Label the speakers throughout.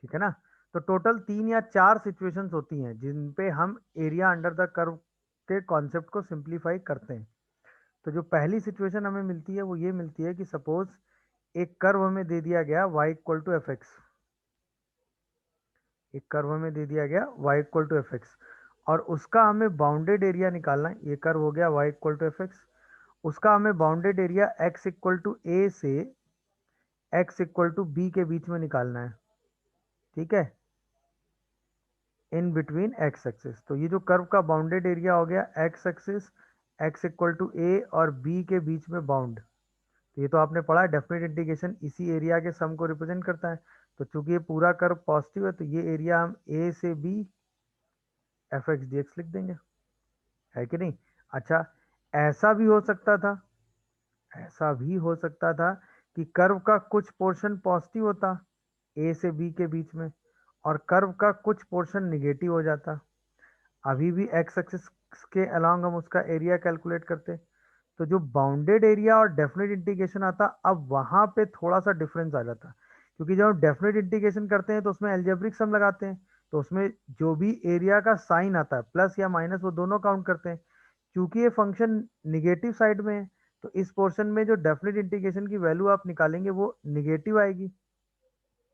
Speaker 1: ठीक है ना। तो टोटल 3 या 4 सिचुएशंस होती हैं जिन पे हम एरिया अंडर द कर्व के कॉन्सेप्ट को सिंप्लीफाई करते हैं। तो जो पहली सिचुएशन हमें मिलती है वो ये मिलती है कि सपोज एक कर्व हमें दे दिया गया y equal to f x. एक कर्व हमें दे दिया गया y equal to f x और उसका हमें बाउंडेड एरिया निकालना है। ये कर्व हो गया y equal to f x, उसका हमें bounded area x equal to a से x इक्वल टू बी के बीच में निकालना है। ठीक है, इन बिटवीन एक्स एक्सिस। तो ये जो कर्व का बाउंडेड एरिया हो गया x axis, x equal to a और बी के बीच में बाउंड। तो ये तो आपने पढ़ा है, डेफिनेट इंटीग्रेशन इसी एरिया के सम को रिप्रेजेंट करता है। तो चूंकि ये पूरा कर्व पॉजिटिव है तो ये एरिया हम ए से b f x d x लिख देंगे, है कि नहीं। अच्छा, ऐसा भी हो सकता था, ऐसा भी हो सकता था कि कर्व का कुछ पोर्शन पॉजिटिव होता ए से बी के बीच में और कर्व का कुछ पोर्शन निगेटिव हो जाता। अभी भी एक्स एक्सिस के अलोंग हम उसका एरिया कैलकुलेट करते। तो जो बाउंडेड एरिया और डेफिनेट इंटीग्रेशन आता, अब वहां पे थोड़ा सा डिफरेंस आ जाता, क्योंकि जब हम डेफिनेट इंटीग्रेशन करते हैं तो उसमें एल्जेब्रिक सम लगाते हैं, तो उसमें जो भी एरिया का साइन आता है प्लस या माइनस वो दोनों काउंट करते हैं। क्योंकि ये फंक्शन निगेटिव साइड में है तो इस पोर्शन में जो डेफिनेट इंटीग्रेशन की वैल्यू आप निकालेंगे वो निगेटिव आएगी।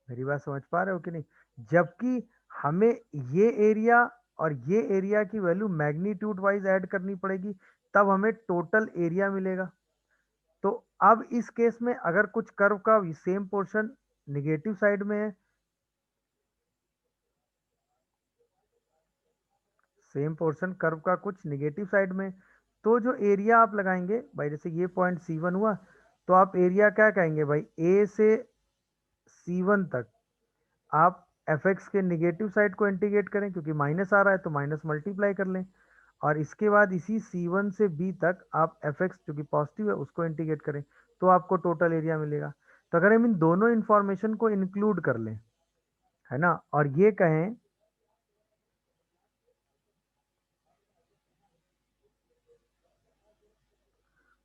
Speaker 1: मेरी बात समझ पा रहे हो कि नहीं। जबकि हमें ये एरिया और ये एरिया की वैल्यू मैग्नीट्यूड वाइज ऐड करनी पड़ेगी, तब हमें टोटल एरिया मिलेगा। तो अब इस केस में अगर कुछ कर्व का सेम पोर्शन निगेटिव साइड में है, सेम पोर्शन कर्व का कुछ निगेटिव साइड में, तो जो एरिया आप लगाएंगे भाई, जैसे ये पॉइंट C1 हुआ, तो आप एरिया क्या कहेंगे भाई, ए से C1 तक आप एफ एक्स के निगेटिव साइड को इंटीग्रेट करें, क्योंकि माइनस आ रहा है तो माइनस मल्टीप्लाई कर लें, और इसके बाद इसी C1 से B तक आप एफ एक्स जो कि पॉजिटिव है उसको इंटीग्रेट करें, तो आपको टोटल एरिया मिलेगा। तो अगर हम इन दोनों इंफॉर्मेशन को इंक्लूड कर लें, है ना, और ये कहें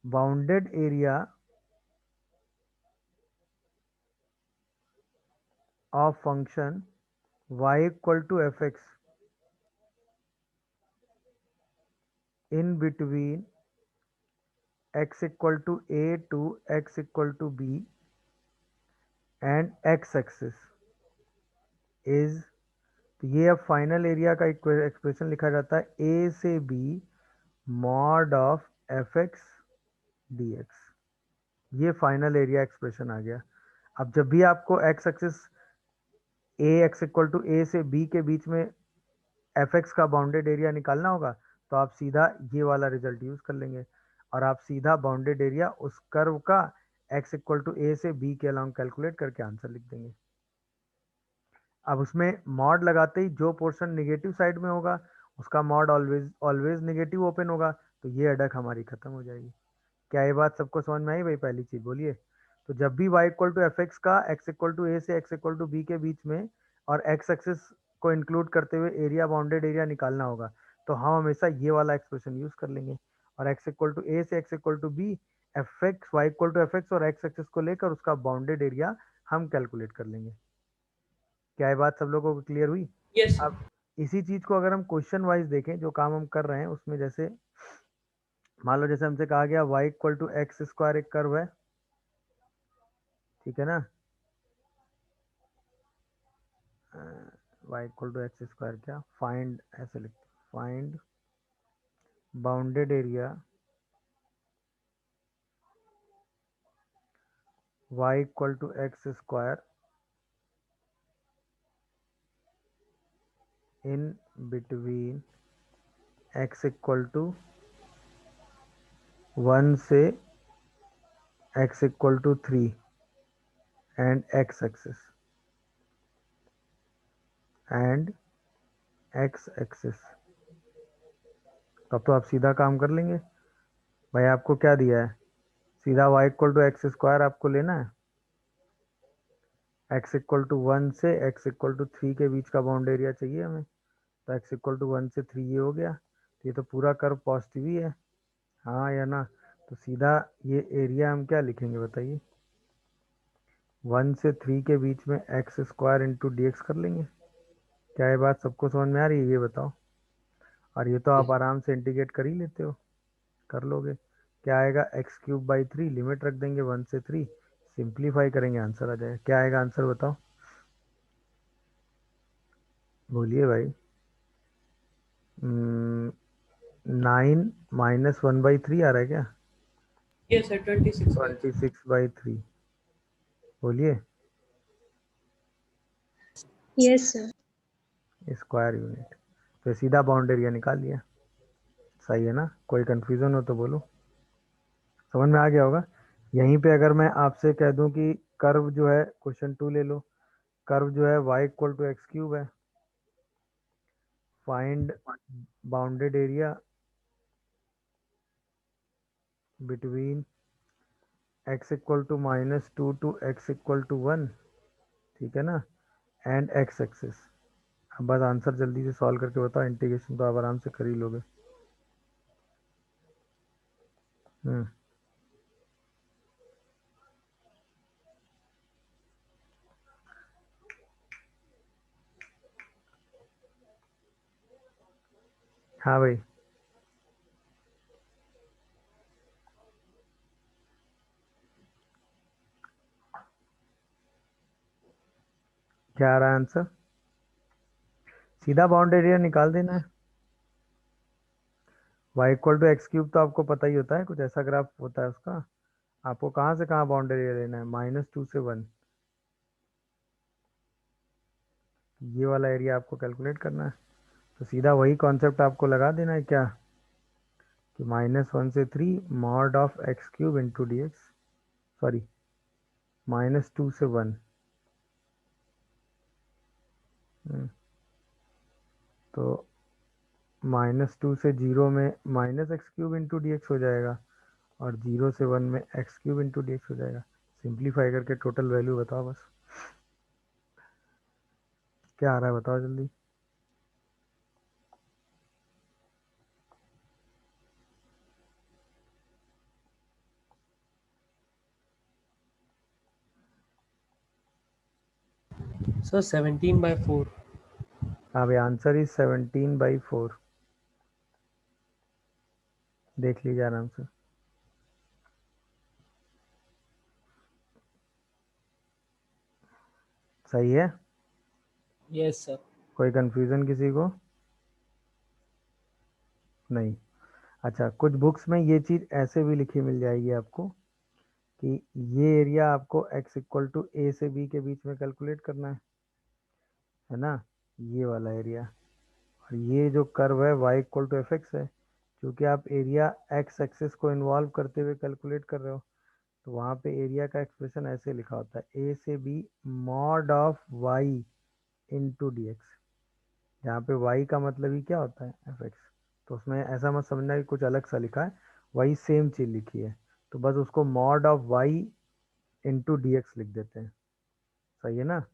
Speaker 1: bounded area of function y equal to f x in between x equal to a to x equal to b and x axis is, तो ये अब फाइनल एरिया का एक्सप्रेशन लिखा जाता है ए से b mod of f x d x. ये final area expression आ गया। अब जब भी आपको x axis a x equal to a से बी के बीच में एफ एक्स का बाउंडेड एरिया निकालना होगा तो आप सीधा ये वाला रिजल्ट यूज कर लेंगे और आप सीधा बाउंडेड एरिया उस कर्व का एक्स इक्वल टू ए से बी के अलोंग कैलकुलेट करके आंसर लिख देंगे। अब उसमें मॉड लगाते ही जो पोर्शन निगेटिव साइड में होगा उसका mod always always negative open होगा, तो ये अडक हमारी खत्म हो जाएगी। क्या ये बात सबको समझ में आई भाई? पहली चीज बोलिए। तो जब भी y equal to f x का x इक्वल टू ए से x इक्वल टू बी के बीच में और x एक्सिस को इंक्लूड करते हुए एरिया बाउंडेड एरिया निकालना होगा तो हम हमेशा ये वाला एक्सप्रेशन यूज कर लेंगे, और x इक्वल टू ए से x equal to b f x y equal to f x और x एक्सिस को लेकर उसका बाउंडेड एरिया हम कैलकुलेट कर लेंगे। क्या ये बात सब लोगों को क्लियर हुई?
Speaker 2: Yes, sir.
Speaker 1: अब इसी चीज को अगर हम क्वेश्चन वाइज देखें जो काम हम कर रहे हैं उसमें, जैसे मान लो जैसे हमसे कहा गया y equal to x square एक कर्व है, ठीक है ना, y equal to x square, क्या फाइंड, ऐसे लिखते find bounded area y equal to x square in between x equal to 1 से x equal to 3 and x axis and x axis. तब तो आप सीधा काम कर लेंगे भाई, आपको क्या दिया है, सीधा y equal to x square आपको लेना है, x इक्वल टू 1 से x इक्वल टू 3 के बीच का बाउंड एरिया चाहिए हमें, तो x इक्वल टू 1 से 3 ये हो गया, तो ये तो पूरा कर्व पॉजिटिव ही है, हाँ या ना। तो सीधा ये एरिया हम क्या लिखेंगे बताइए, 1 से 3 के बीच में x square into d x कर लेंगे। क्या ये बात सबको समझ में आ रही है, ये बताओ। और ये तो आप आराम से इंटीग्रेट कर ही लेते हो, कर लोगे। क्या आएगा, एक्स क्यूब बाई 3, लिमिट रख देंगे 1 से 3, सिंप्लीफाई करेंगे आंसर आ जाएगा। क्या आएगा आंसर बताओ, बोलिए भाई। 9 माइनस 1/3 आ रहा है क्या?
Speaker 2: Yes sir, 26/3।
Speaker 1: 26/3, बोलिए।
Speaker 3: Yes sir.
Speaker 1: Square unit. तो सीधा बाउंड एरिया निकाल लिया। सही है ना? कोई कंफ्यूजन हो तो बोलो। समझ में आ गया होगा। यहीं पे अगर मैं आपसे कह दूं कि कर्व जो है, क्वेश्चन 2 ले लो, कर्व जो है y equal to x cube है, find bounded area between x equal to -2 to x equal to 1, ठीक है ना, एंड x एक्सिस। अब बस आंसर जल्दी से सॉल्व करके बताओ, इंटीग्रेशन तो आप आराम से कर ही लोगे। हाँ भाई, क्या आ रहा है आंसर? सीधा बाउंड एरिया निकाल देना है। y equal to x cube तो आपको पता ही होता है, कुछ ऐसा ग्राफ होता है उसका। आपको कहाँ से कहाँ बाउंड एरिया लेना है, -2 से 1, ये वाला एरिया आपको कैलकुलेट करना है। तो सीधा वही कॉन्सेप्ट आपको लगा देना है क्या, कि -1 से 3 mod of x cube into d x, sorry -2 से 1। तो -2 से 0 में minus x cube into d x हो जाएगा, और 0 से 1 में x cube into d x हो जाएगा। सिंप्लीफाई करके टोटल वैल्यू बताओ बस, क्या आ रहा है बताओ जल्दी।
Speaker 2: सर 17/4।
Speaker 1: हाँ भाई, आंसर इज 17/4। देख लीजिए आराम से। सही है?
Speaker 2: Yes sir.
Speaker 1: कोई कंफ्यूजन किसी को? नहीं। अच्छा, कुछ बुक्स में ये चीज़ ऐसे भी लिखी मिल जाएगी आपको, कि ये एरिया आपको x इक्वल टू ए से बी के बीच में कैलकुलेट करना है ना, ये वाला एरिया। और ये जो कर्व है y equal to f x है, क्योंकि आप एरिया x एक्सिस को इन्वॉल्व करते हुए कैलकुलेट कर रहे हो, तो वहाँ पे एरिया का एक्सप्रेशन ऐसे लिखा होता है, ए से b mod of y into d x, जहाँ पे y का मतलब ही क्या होता है, एफ एक्स। तो उसमें ऐसा मत समझना कि कुछ अलग सा लिखा है, वही सेम चीज़ लिखी है, तो बस उसको mod of y into d x लिख देते हैं। सही है ना?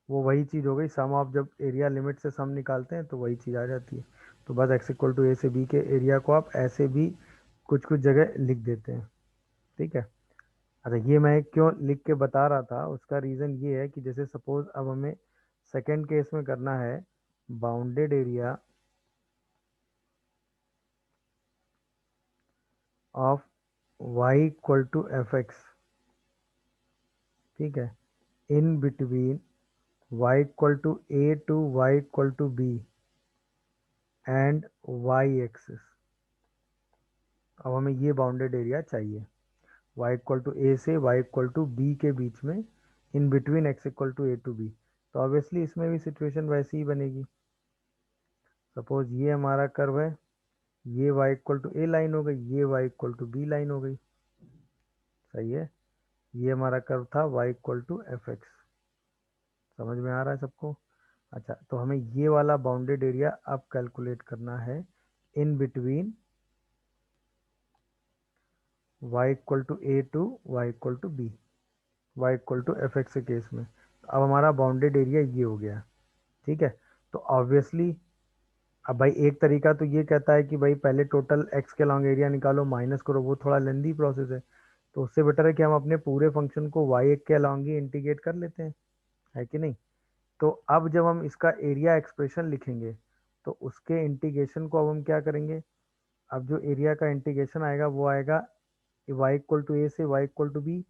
Speaker 1: वो वही चीज़ हो गई, सम ऑफ, जब एरिया लिमिट से सम निकालते हैं तो वही चीज़ आ जाती है। तो बस x इक्वल टू ए से बी के एरिया को आप ऐसे भी कुछ कुछ जगह लिख देते हैं, ठीक है। अच्छा, ये मैं क्यों लिख के बता रहा था, उसका रीज़न ये है कि जैसे सपोज अब हमें सेकेंड केस में करना है bounded area of y equal to f x, ठीक है, in between y equal to a to y equal to b and y axis. अब हमें ये बाउंडेड एरिया चाहिए y इक्वल टू ए से y इक्वल टू बी के बीच में, in between x equal to a to b. तो obviously इसमें भी सिचुएशन वैसी ही बनेगी। सपोज ये हमारा कर्व है, ये y equal to a line हो गई, ये y equal to b line हो गई। सही है? ये हमारा कर्व था y equal to f x. समझ में आ रहा है सबको? अच्छा, तो हमें ये वाला बाउंडेड एरिया अब कैलकुलेट करना है in between y equal to a to y equal to b, y equal to f x के केस में। अब हमारा बाउंडेड एरिया ये हो गया, ठीक है। तो ऑब्वियसली अब भाई एक तरीका तो ये कहता है कि भाई पहले टोटल x के लॉन्ग एरिया निकालो, माइनस करो, वो थोड़ा लेंदी प्रोसेस है। तो उससे बेटर है कि हम अपने पूरे फंक्शन को y के अलॉन्ग ही इंटीग्रेट कर लेते हैं, है कि नहीं। तो अब जब हम इसका एरिया एक्सप्रेशन लिखेंगे तो उसके इंटीग्रेशन को अब हम क्या करेंगे, अब जो एरिया का इंटीग्रेशन आएगा वो आएगा y इक्वल टू ए से y equal to b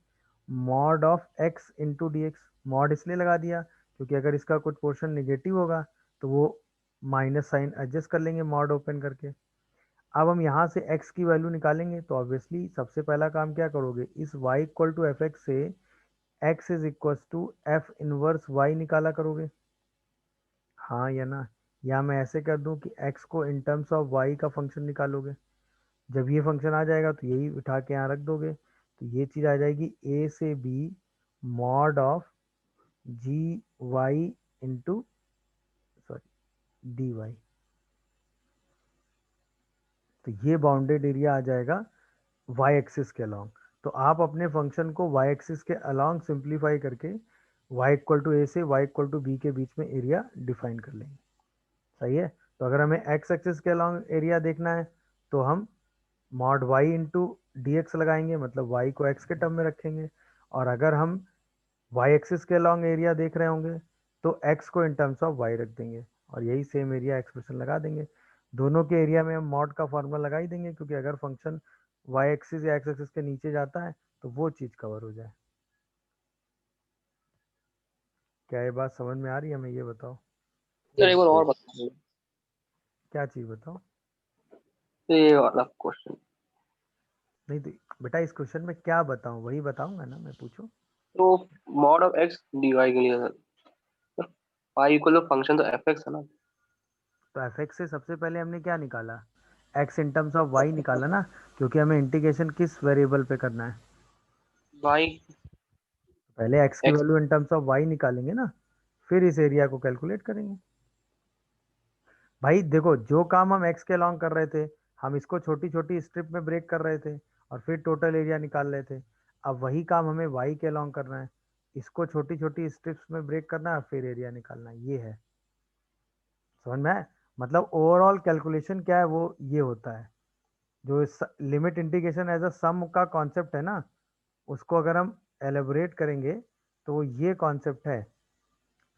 Speaker 1: mod of x into d x. Mod इसलिए लगा दिया क्योंकि अगर इसका कुछ पोर्शन निगेटिव होगा तो वो माइनस साइन एडजस्ट कर लेंगे मॉड ओपन करके। अब हम यहाँ से x की वैल्यू निकालेंगे तो ऑब्वियसली सबसे पहला काम क्या करोगे, इस y equal to f x से x is equal to f inverse y निकाला करोगे, हाँ या ना। या मैं ऐसे कर दूं कि x को इन टर्म्स ऑफ y का फंक्शन निकालोगे, जब ये फंक्शन आ जाएगा तो यही उठा के यहाँ रख दोगे, तो ये चीज़ आ जाएगी a से b mod of g y into sorry d y. तो ये बाउंडेड एरिया आ जाएगा वाई एक्सिस के अलॉन्ग। तो आप अपने फंक्शन को वाई एक्सिस के अलॉन्ग सिंप्लीफाई करके वाई इक्वल टू ए से वाई इक्वल टू बी के बीच में एरिया डिफाइन कर लेंगे, सही है। तो अगर हमें एक्स एक्सिस के अलॉन्ग एरिया देखना है तो हम mod y into d x लगाएंगे, मतलब वाई को एक्स के टर्म में रखेंगे। और अगर हम वाई एक्सिस के अलॉन्ग एरिया देख रहे होंगे तो एक्स को इन टर्म्स ऑफ वाई रख देंगे और यही सेम एरिया एक्सप्रेशन लगा देंगे। दोनों के एरिया में हम मॉड का फॉर्मूला लगा ही देंगे क्योंकि अगर फंक्शन वाई एक्सिस या एक्स एक्सिस के नीचे जाता है तो वो चीज़ कवर हो जाए। क्या ये बात समझ में आ रही है, हमें ये बताओ।
Speaker 3: सर एक बार और बताइए,
Speaker 1: क्या चीज़ बताओ।
Speaker 3: ये वाला क्वेश्चन।
Speaker 1: नहीं तो बेटा इस क्वेश्चन में क्या बताऊं, वही बताऊंगा ना, मैं पूछूं।
Speaker 3: तो mod of x d y के लिए sir pi equal to function तो एफ एक्स है ना।
Speaker 1: तो एफ एक्स से सबसे पहले हमने क्या निकाला, x in terms of y निकाला ना, क्योंकि हमें इंटीग्रेशन किस वेरिएबल पे करना है।
Speaker 3: वाई
Speaker 1: पहले एक्स की
Speaker 3: x
Speaker 1: value in terms of y निकालेंगे ना, फिर इस एरिया को कैलकुलेट करेंगे। भाई देखो जो काम हम एक्स के अलॉन्ग कर रहे थे, हम इसको छोटी छोटी स्ट्रिप में ब्रेक कर रहे थे और फिर टोटल एरिया निकाल रहे थे। अब वही काम हमें वाई के अलॉन्ग करना है, इसको छोटी छोटी स्ट्रिप्स में ब्रेक करना है फिर एरिया निकालना है, ये है। समझ में आया? मतलब ओवरऑल कैलकुलेशन क्या है वो ये होता है। जो लिमिट इंटीग्रेशन एज अ सम का कॉन्सेप्ट है ना, उसको अगर हम एलेबोरेट करेंगे तो वो ये कॉन्सेप्ट है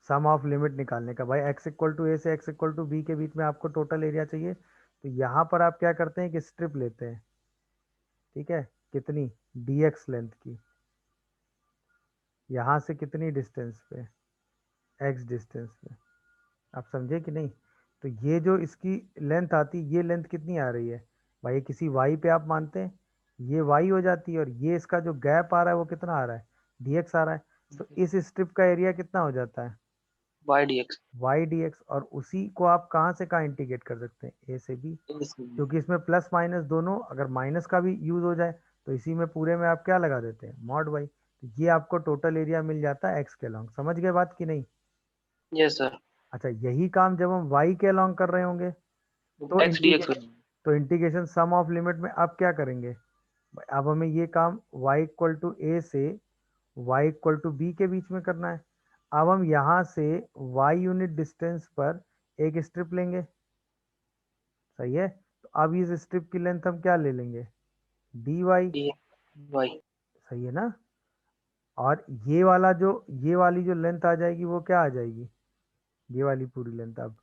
Speaker 1: सम ऑफ लिमिट निकालने का। भाई एक्स इक्वल टू ए से एक्स इक्वल टू बी के बीच में आपको टोटल एरिया चाहिए, तो यहाँ पर आप क्या करते हैं कि स्ट्रिप लेते हैं, ठीक है, कितनी डी एक्स लेंथ की, यहाँ से कितनी डिस्टेंस पे, एक्स डिस्टेंस पे। आप समझे कि नहीं। तो ये जो इसकी लेंथ आती है, ये लेंथ कितनी आ रही है भाई, किसी वाई पे आप मानते हैं, ये वाई हो जाती है और ये इसका जो गैप आ रहा है वो कितना आ रहा है, डी एक्स आ रहा है। तो इस स्ट्रिप का एरिया कितना हो जाता है,
Speaker 3: y d x.
Speaker 1: Y d x. और उसी को आप कहाँ से कहाँ इंटीग्रेट कर सकते हैं, ए से बी, क्योंकि इसमें प्लस माइनस दोनों, अगर माइनस का भी यूज हो जाए तो इसी में पूरे में आप क्या लगा देते हैं, मॉड वाई। तो ये आपको टोटल एरिया मिल जाता है एक्स के लॉन्ग। समझ गए बात कि नहीं।
Speaker 3: Yes sir.
Speaker 1: अच्छा यही काम जब हम वाई के अलॉन्ग कर रहे होंगे तो
Speaker 3: x d x.
Speaker 1: Integration sum of limit में अब क्या करेंगे, अब हमें ये काम y इक्वल टू ए से y इक्वल टू बी के बीच में करना है। अब हम यहाँ से y यूनिट डिस्टेंस पर एक स्ट्रिप लेंगे, सही है। तो अब इस स्ट्रिप की लेंथ हम क्या ले लेंगे, dy,
Speaker 3: वाई
Speaker 1: सही है ना। और ये वाला जो, ये वाली जो लेंथ आ जाएगी वो क्या आ जाएगी, ये वाली पूरी लेंथ अब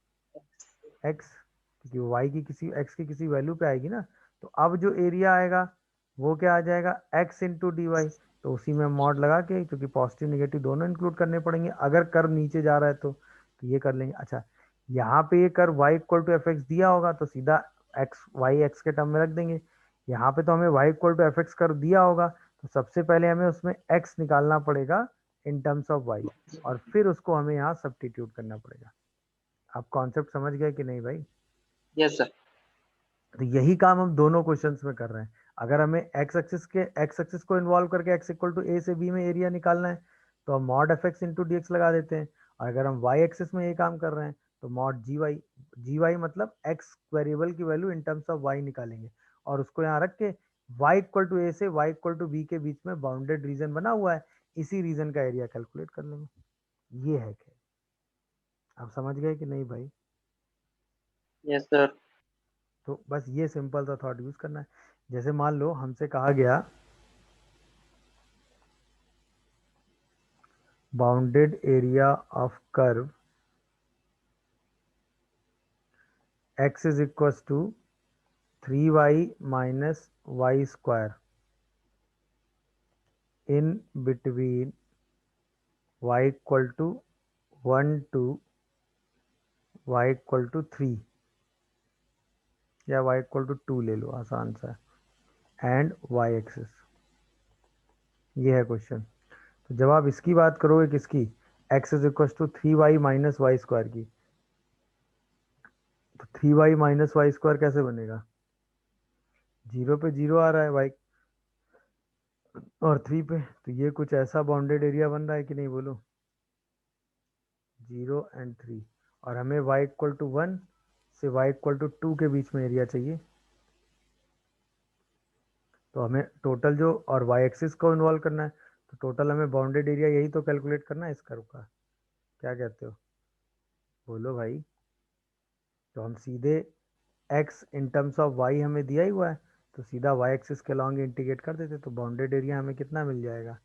Speaker 1: x, क्योंकि y की किसी x की किसी वैल्यू पे आएगी ना। तो अब जो एरिया आएगा वो क्या आ जाएगा, x इंटू डी वाई। तो उसी में मॉड लगा के, क्योंकि पॉजिटिव नेगेटिव दोनों इंक्लूड करने पड़ेंगे, अगर कर्व नीचे जा रहा है तो ये कर लेंगे। अच्छा यहाँ पे ये curve y equal to f x दिया होगा तो सीधा x y x के टर्म में रख देंगे। यहाँ पे तो हमें y equal to f x curve दिया होगा, तो सबसे पहले हमें उसमें x निकालना पड़ेगा इन टर्म्स ऑफ y, और फिर उसको हमें यहाँ सब्स्टिट्यूट करना पड़ेगा। आप कॉन्सेप्ट समझ गए कि नहीं भाई।
Speaker 3: Yes sir.
Speaker 1: तो यही काम हम दोनों क्वेश्चंस में कर रहे हैं। अगर हमें एक्स एक्सिस को इन्वॉल्व करके x इक्वल टू ए से बी में एरिया निकालना है तो हम mod F x into d x लगा देते हैं। और अगर हम वाई एक्सिस में ये काम कर रहे हैं तो मॉड जी वाई मतलब एक्स वेरिएबल की value in terms of y निकालेंगे और उसको यहाँ रख के y इक्वल टू ए से y इक्वल टू बी के बीच में बाउंडेड रीजन बना हुआ है, इसी रीजन का एरिया कैलकुलेट कर लेंगे। ये है क्या, आप समझ गए कि नहीं भाई।
Speaker 3: Yes sir.
Speaker 1: तो बस ये सिंपल सा थॉट यूज करना है। जैसे मान लो हमसे कहा गया bounded area of curve x is equals to 3y minus y square in between y equal to 1 to y equal to 3 या y equal to 2 ले लो, आसान सा, एंड y एक्सिस। ये है क्वेश्चन। तो जब आप इसकी बात करोगे, किसकी, x is equal to 3y minus y square की, तो 3y माइनस वाई स्क्वायर कैसे बनेगा, 0 पे 0 आ रहा है y और 3 पे, तो ये कुछ ऐसा बाउंडेड एरिया बन रहा है कि नहीं, बोलो, 0 एंड 3, और हमें y इक्वल टू 1 से y इक्वल टू 2 के बीच में एरिया चाहिए। तो हमें टोटल जो और y एक्सिस को इन्वॉल्व करना है, तो टोटल हमें बाउंडेड एरिया यही तो कैलकुलेट करना है इस कर्व का। क्या कहते हो, बोलो भाई। तो हम सीधे x in terms of y हमें दिया ही हुआ है, तो सीधा y एक्सिस के लॉन्ग इंटीग्रेट कर देते, तो बाउंडेड एरिया हमें कितना मिल जाएगा,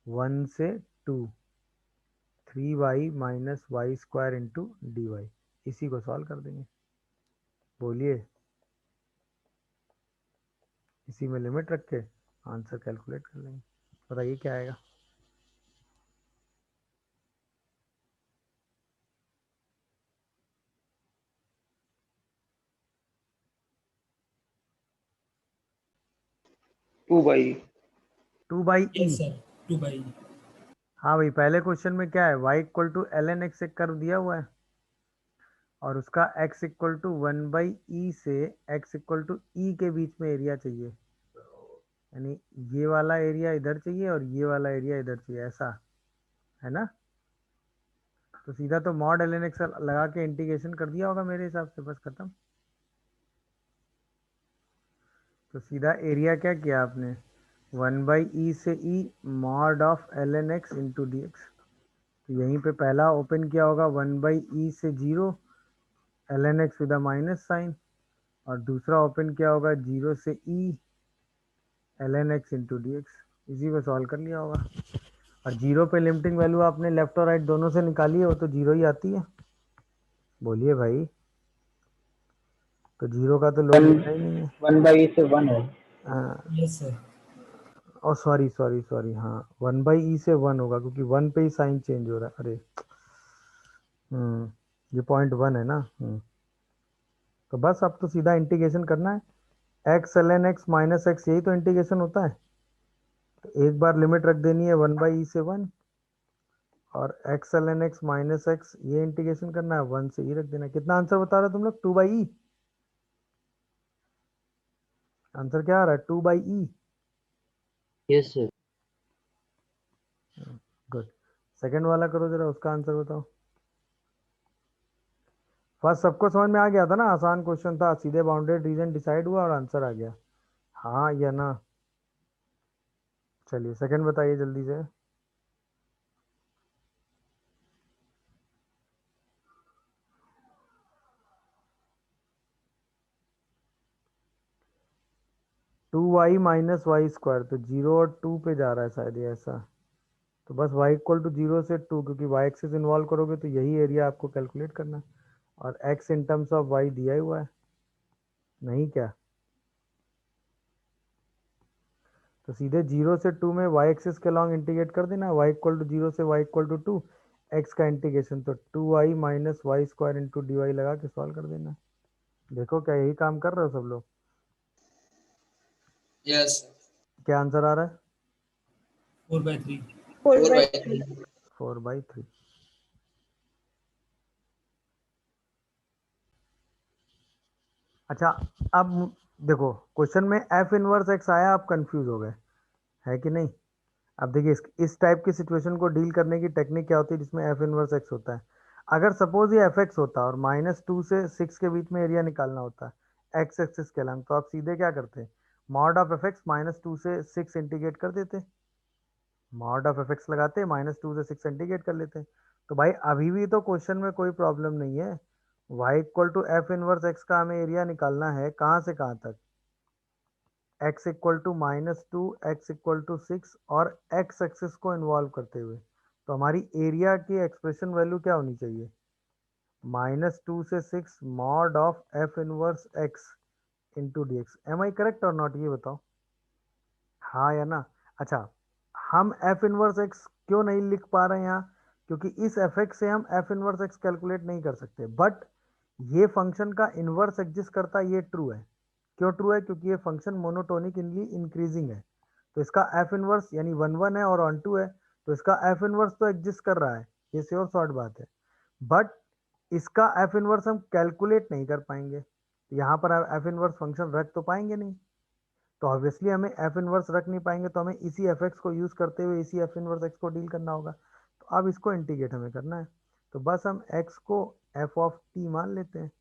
Speaker 1: 1 से 2, 3y minus y square into d y. इसी को सॉल्व कर देंगे, बोलिए, इसी में लिमिट रख के आंसर कैलकुलेट कर लेंगे। बताइए क्या आएगा।
Speaker 3: Two by
Speaker 1: 2/e।
Speaker 2: Yes, sir. 2 by E.
Speaker 1: हाँ भाई, पहले क्वेश्चन में क्या है, y equal to l n x एक कर्व दिया हुआ है, और उसका x इक्वल टू 1/e से x इक्वल टू e के बीच में एरिया चाहिए, यानी ये वाला एरिया इधर चाहिए और ये वाला एरिया इधर चाहिए, ऐसा है ना। तो सीधा तो मॉड एल एन एक्स लगा के इंटीग्रेशन कर दिया होगा मेरे हिसाब से, बस खत्म। तो सीधा एरिया क्या किया आपने, 1/e से e mod of l n x into d x. तो यहीं पे पहला ओपन किया होगा 1/e से 0 l n x with minus sign, और दूसरा ओपन किया होगा 0 से e l n x into d x. इसी को सॉल्व कर लिया होगा, और 0 पे लिमिटिंग वैल्यू आपने लेफ्ट और राइट दोनों से निकाली है, वो तो 0 ही आती है। बोलिए भाई, तो 0 का तो लोग लेना ही नहीं है।
Speaker 4: 1/e से 1 है।
Speaker 1: हाँ,
Speaker 2: Yes, sir.
Speaker 1: और सॉरी सॉरी सॉरी, हाँ 1/e से 1 होगा, क्योंकि 1 पे ही साइन चेंज हो रहा है। अरे ये पॉइंट 1 है ना। तो बस अब तो सीधा इंटीग्रेशन करना है, x l n x minus x, यही तो इंटीग्रेशन होता है। तो एक बार लिमिट रख देनी है 1/e से 1, और x l n x minus x ये इंटीग्रेशन करना है, 1 से e रख देना है। कितना आंसर बता रहे हो तुम लोग, 2/e। आंसर क्या आ रहा है, 2/e।
Speaker 4: Yes sir.
Speaker 1: Good. Second वाला करो जरा, उसका आंसर बताओ। फर्स्ट सबको समझ में आ गया था ना, आसान क्वेश्चन था, सीधे बाउंडेड रीजन डिसाइड हुआ और आंसर आ गया, हाँ या ना। चलिए सेकंड बताइए जल्दी से। Two y minus y square, तो 0 और 2 पे जा रहा है शायद ये, ऐसा। तो बस y इक्वल टू 0 से 2, क्योंकि y एक्सिस इन्वॉल्व करोगे तो यही एरिया आपको कैलकुलेट करना है, और x in terms of y दिया ही हुआ है, नहीं क्या। तो सीधे 0 से 2 में y एक्सिस के लॉन्ग इंटीग्रेट कर देना, y इक्वल टू 0 से y इक्वल टू 2, x का इंटीग्रेशन, तो 2y minus y square into d y लगा के सॉल्व कर देना। देखो क्या यही काम कर रहे हो सब लोग।
Speaker 2: Yes, sir.
Speaker 1: क्या आंसर आ रहा है,
Speaker 2: 4 by 3.
Speaker 4: 4/3।
Speaker 1: 4/3। अच्छा, अब देखो क्वेश्चन में एफ इनवर्स एक्स आया, आप कंफ्यूज हो गए, है कि नहीं। अब देखिए इस टाइप की सिचुएशन को डील करने की टेक्निक क्या होती है, जिसमें एफ इनवर्स एक्स होता है। अगर सपोज ये एफ एक्स होता और -2 से 6 के बीच में एरिया निकालना होता एक्स एक्सिस के लंग, तो आप सीधे क्या करते, मॉड ऑफ एफ एक्स -2 से 6 इंटीग्रेट कर देते, मॉड ऑफ एफ एक्स लगाते, -2 से 6 इंटीग्रेट कर लेते। तो भाई अभी भी तो क्वेश्चन में कोई प्रॉब्लम नहीं है, y equal to f inverse x का हमें एरिया निकालना है, कहाँ से कहाँ तक, x equal to -2, x equal to 6, और x एक्सिस को इन्वॉल्व करते हुए। तो हमारी एरिया की एक्सप्रेशन वैल्यू क्या होनी चाहिए, -2 से 6 mod of f inverse x into d x. Am I correct or not, ये बताओ हाँ या ना। अच्छा, हम एफ इनवर्स एक्स क्यों नहीं लिख पा रहे हैं यहाँ, क्योंकि इस एफ एक्स से हम एफ इनवर्स एक्स कैलकुलेट नहीं कर सकते, बट ये फंक्शन का इनवर्स एग्जिस्ट करता है, ये ट्रू है। क्यों ट्रू है, क्योंकि ये फंक्शन मोनोटोनिकली इंक्रीजिंग है, तो इसका एफ इनवर्स यानी 1 1 है और ऑन 2 है, तो इसका एफ इनवर्स तो एग्जिस्ट कर रहा है, ये श्योर शॉर्ट बात है, बट इसका एफ इनवर्स हम कैलकुलेट नहीं कर पाएंगे। यहाँ पर एफ इनवर्स फंक्शन रख तो पाएंगे नहीं, तो ऑब्वियसली हमें एफ इनवर्स रख नहीं पाएंगे, तो हमें इसी एफ एक्स को यूज करते हुए इसी एफ इनवर्स एक्स को डील करना होगा। तो अब इसको इंटीग्रेट हमें करना है, तो बस हम एक्स को एफ ऑफ टी मान लेते हैं,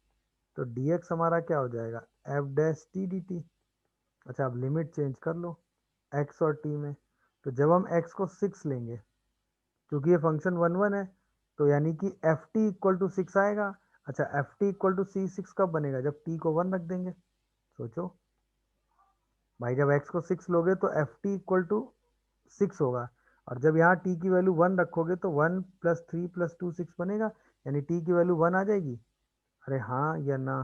Speaker 1: तो डी एक्स हमारा क्या हो जाएगा, F dash T D T. अच्छा, अब लिमिट चेंज कर लो एक्स और टी में, तो जब हम एक्स को 6 लेंगे, क्योंकि ये फंक्शन 1 1 है, तो यानी कि एफ टी इक्वल टू 6 आएगा। अच्छा, एफ टी इक्वल टू सी 6 कब बनेगा, जब टी को 1 रख देंगे। सोचो भाई, जब x को 6 लोगे तो एफ टी इक्वल टू 6 होगा, और जब यहाँ t की वैल्यू 1 रखोगे तो 1 + 3 + 2 6 बनेगा, यानी t की वैल्यू 1 आ जाएगी। अरे हाँ या ना,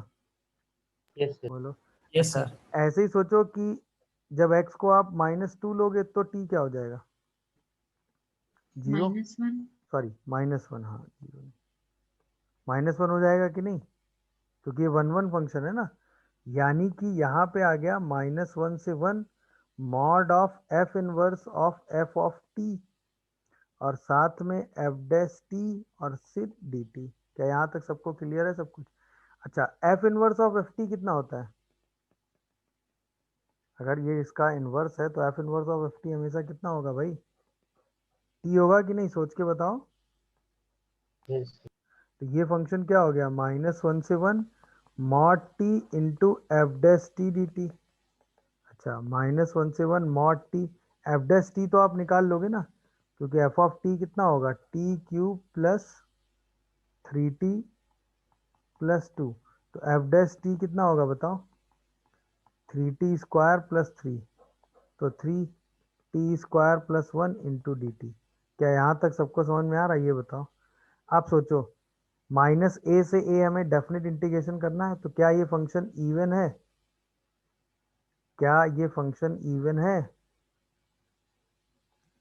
Speaker 4: Yes, sir.
Speaker 1: बोलो।
Speaker 2: Yes,
Speaker 1: अच्छा,
Speaker 2: sir.
Speaker 1: ऐसे ही सोचो कि जब x को आप -2 लोगे तो t क्या हो जाएगा, 0,
Speaker 5: -1।
Speaker 1: सॉरी -1, हाँ 0, -1 हो जाएगा कि नहीं, क्योंकि ये 1 1 फंक्शन है ना, यानी कि यहाँ पे आ गया -1 से 1 mod of f inverse of F of T, और साथ में एफ डैश टी और सिर्फ डी टी। क्या यहाँ तक सबको क्लियर है सब कुछ। अच्छा, F inverse of F T कितना होता है, अगर ये इसका इनवर्स है तो F inverse of F T हमेशा कितना होगा भाई, टी होगा कि नहीं, सोच के बताओ।
Speaker 4: Yes, sir.
Speaker 1: तो ये फंक्शन क्या हो गया, -1 से 1 mod T into F dash T D T. अच्छा, -1 से 1 mod T, F dash T तो आप निकाल लोगे ना, क्योंकि एफ ऑफ टी कितना होगा, T cube plus 3t plus 2, तो एफ डैश टी कितना होगा बताओ, 3t² प्लस 3, तो 3t² plus 1 into D T. क्या यहाँ तक सबको समझ में आ रहा है, ये बताओ। आप सोचो, -a से a हमें डेफिनेट इंटीग्रेशन करना है, तो क्या ये फंक्शन इवन है, क्या ये फंक्शन इवन है,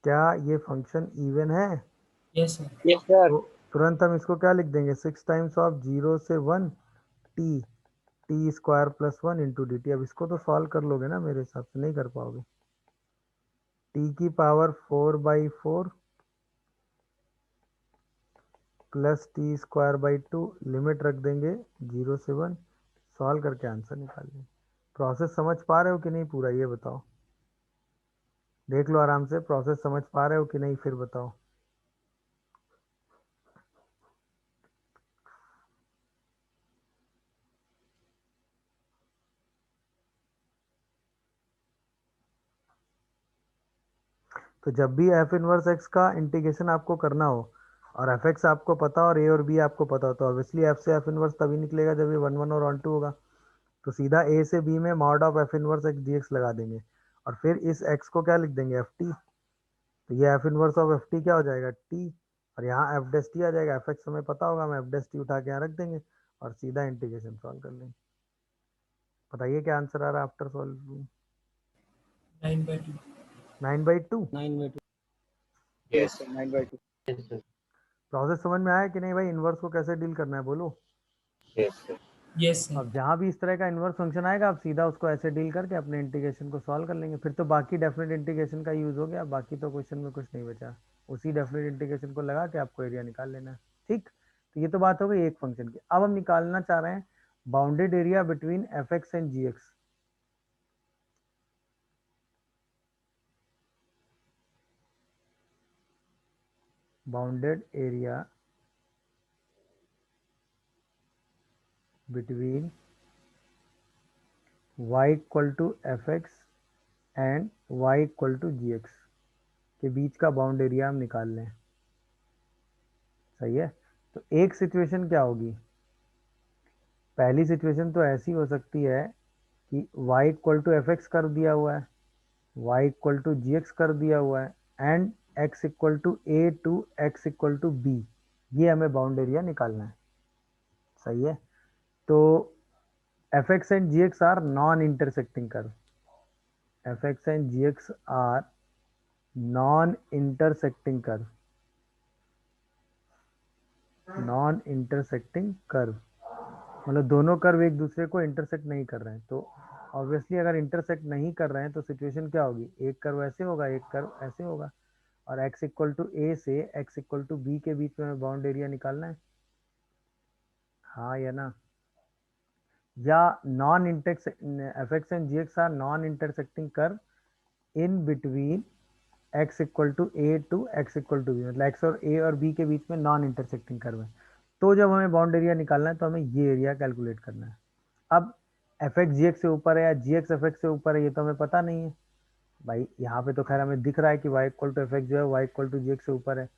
Speaker 1: क्या ये फंक्शन इवन है।
Speaker 2: Yes, sir.
Speaker 4: Yes, sir.
Speaker 1: तो तुरंत हम इसको क्या लिख देंगे, 6 टाइम्स ऑफ 0 से 1 t² plus 1 into D T. अब इसको तो सॉल्व कर लोगे ना, मेरे हिसाब से नहीं कर पाओगे। t की पावर 4/4 प्लस t²/2, लिमिट रख देंगे 0 से 1, सॉल्व करके आंसर निकाल लेंगे। प्रोसेस समझ पा रहे हो कि नहीं पूरा, ये बताओ, देख लो आराम से, प्रोसेस समझ पा रहे हो कि नहीं, फिर बताओ। तो जब भी एफ इनवर्स एक्स का इंटीग्रेशन आपको करना हो और एफ एक्स आपको पता हो और ए और बी आपको पता हो, तो ऑब्वियसली एफ से एफ इनवर्स तभी निकलेगा जब ये 1 1 और ऑन 2 होगा, तो सीधा ए से बी में mod of f inverse x d x लगा देंगे, और फिर इस एक्स को क्या लिख देंगे, एफ टी। तो ये F inverse of F T क्या हो जाएगा, टी, और यहाँ एफ डैश टी आ जाएगा, एफ एक्स हमें पता होगा, हम एफ डैश टी उठा के यहाँ रख देंगे और सीधा इंटीग्रेशन सॉल्व कर लेंगे। बताइए क्या आंसर आ रहा है after solving.
Speaker 2: 9/2.
Speaker 1: 9/2।
Speaker 6: 9/2.
Speaker 4: Yes, sir. 9/2. Yes, sir.
Speaker 1: Process समझ में आया कि नहीं भाई, इनवर्स को कैसे डील करना है बोलो।
Speaker 4: Yes, sir.
Speaker 2: Yes, sir.
Speaker 1: अब जहाँ भी इस तरह का इनवर्स फंक्शन आएगा, आप सीधा उसको ऐसे डील करके अपने इंटीग्रेशन को सॉल्व कर लेंगे, फिर तो बाकी डेफिनेट इंटीग्रेशन का यूज हो गया, बाकी तो क्वेश्चन में कुछ नहीं बचा, उसी डेफिनेट इंटीग्रेशन को लगा के आपको एरिया निकाल लेना है। ठीक, तो ये तो बात हो गई एक फंक्शन की। अब हम निकालना चाह रहे हैं bounded area between f x and g x. Bounded area between y equal to f x and y equal to g x के बीच का बाउंड एरिया हम निकाल लें। सही है, तो एक सिचुएशन क्या होगी, पहली सिचुएशन तो ऐसी हो सकती है कि y equal to f x कर दिया हुआ है, y equal to g x कर दिया हुआ है, and x equal to a to x equal to b, ये हमें बाउंड एरिया निकालना है। सही है, तो f x and g x are non intersecting curve, f x and g x are non intersecting curve, non intersecting curve मतलब दोनों curve एक दूसरे को इंटरसेक्ट नहीं कर रहे हैं। तो ऑब्वियसली अगर इंटरसेक्ट नहीं कर रहे हैं तो सिचुएशन क्या होगी, एक कर्व ऐसे होगा एक कर्व ऐसे होगा, और x इक्वल टू ए से x इक्वल टू बी के बीच में बाउंड एरिया निकालना है, हाँ या ना। या non intersect f x and g x are non intersecting curve in between x equal to a to x equal to b, मतलब x और a और b के बीच में नॉन इंटरसेक्टिंग कर्व है। तो जब हमें बाउंड एरिया निकालना है तो हमें ये एरिया कैलकुलेट करना है। अब एफ एक्स जी एक्स से ऊपर है या जी एक्स एफ एक्स से ऊपर है ये तो हमें पता नहीं है भाई। यहाँ पे तो खैर हमें दिख रहा है कि y equal to f x जो है y equal to g x से ऊपर है,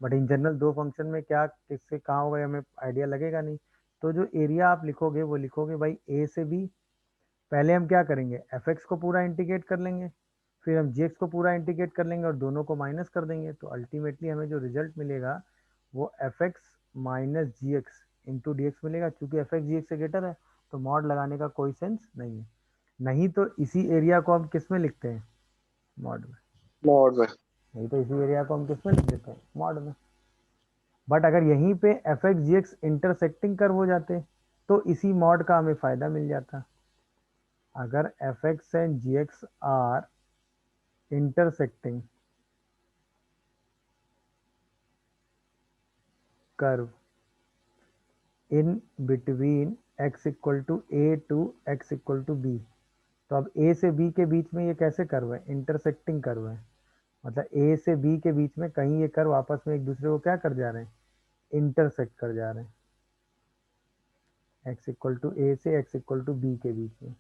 Speaker 1: बट इन जनरल दो फंक्शन में क्या किससे कहाँ होगा ये हमें आइडिया लगेगा नहीं। तो जो एरिया आप लिखोगे वो लिखोगे भाई ए से बी, पहले हम क्या करेंगे एफ एक्स को पूरा इंटीग्रेट कर लेंगे, फिर हम जी एक्स को पूरा इंटीग्रेट कर लेंगे और दोनों को माइनस कर देंगे, तो अल्टीमेटली हमें जो रिजल्ट मिलेगा वो F x minus g x into d x मिलेगा। चूंकि एफ एक्स जी एक्स से ग्रेटर है तो मॉड लगाने का कोई सेंस नहीं है, नहीं तो इसी एरिया को हम किस में लिखते हैं, मॉड में।
Speaker 3: मॉड में।
Speaker 1: नहीं तो इसी एरिया को हम किस में लिख देते हैं, मॉड में। बट अगर यहीं पे एफ एक्स जी एक्स इंटरसेक्टिंग कर्व हो जाते तो इसी मॉड का हमें फायदा मिल जाता। अगर f x and g x are intersecting curve in between x equal to a to x equal to b, तो अब a से b के बीच में ये कैसे कर्व है, इंटरसेक्टिंग कर्व है, मतलब a से b के बीच में कहीं ये कर्व आपस में एक दूसरे को क्या कर जा रहे हैं, इंटरसेक्ट कर जा रहे हैं, x इक्वल टू ए से x इक्वल टू बी के बीच में।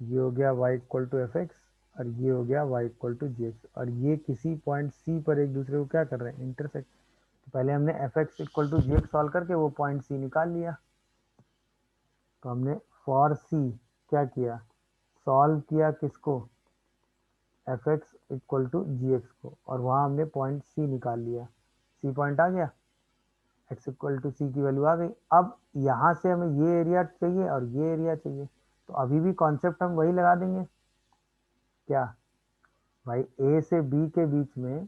Speaker 1: ये हो गया y equal to f x और ये हो गया y equal to g x, और ये किसी पॉइंट c पर एक दूसरे को क्या कर रहे हैं, इंटरसेक्ट। तो पहले हमने f x equal to g x solve करके वो पॉइंट c निकाल लिया। तो हमने फॉर c क्या किया, सॉल्व किया किसको, f x equal to g x को, और वहाँ हमने पॉइंट c निकाल लिया, c पॉइंट आ गया, x इक्वल टू सी की वैल्यू आ गई। अब यहाँ से हमें ये एरिया चाहिए और ये एरिया चाहिए, तो अभी भी कॉन्सेप्ट हम वही लगा देंगे, क्या भाई a से b के बीच में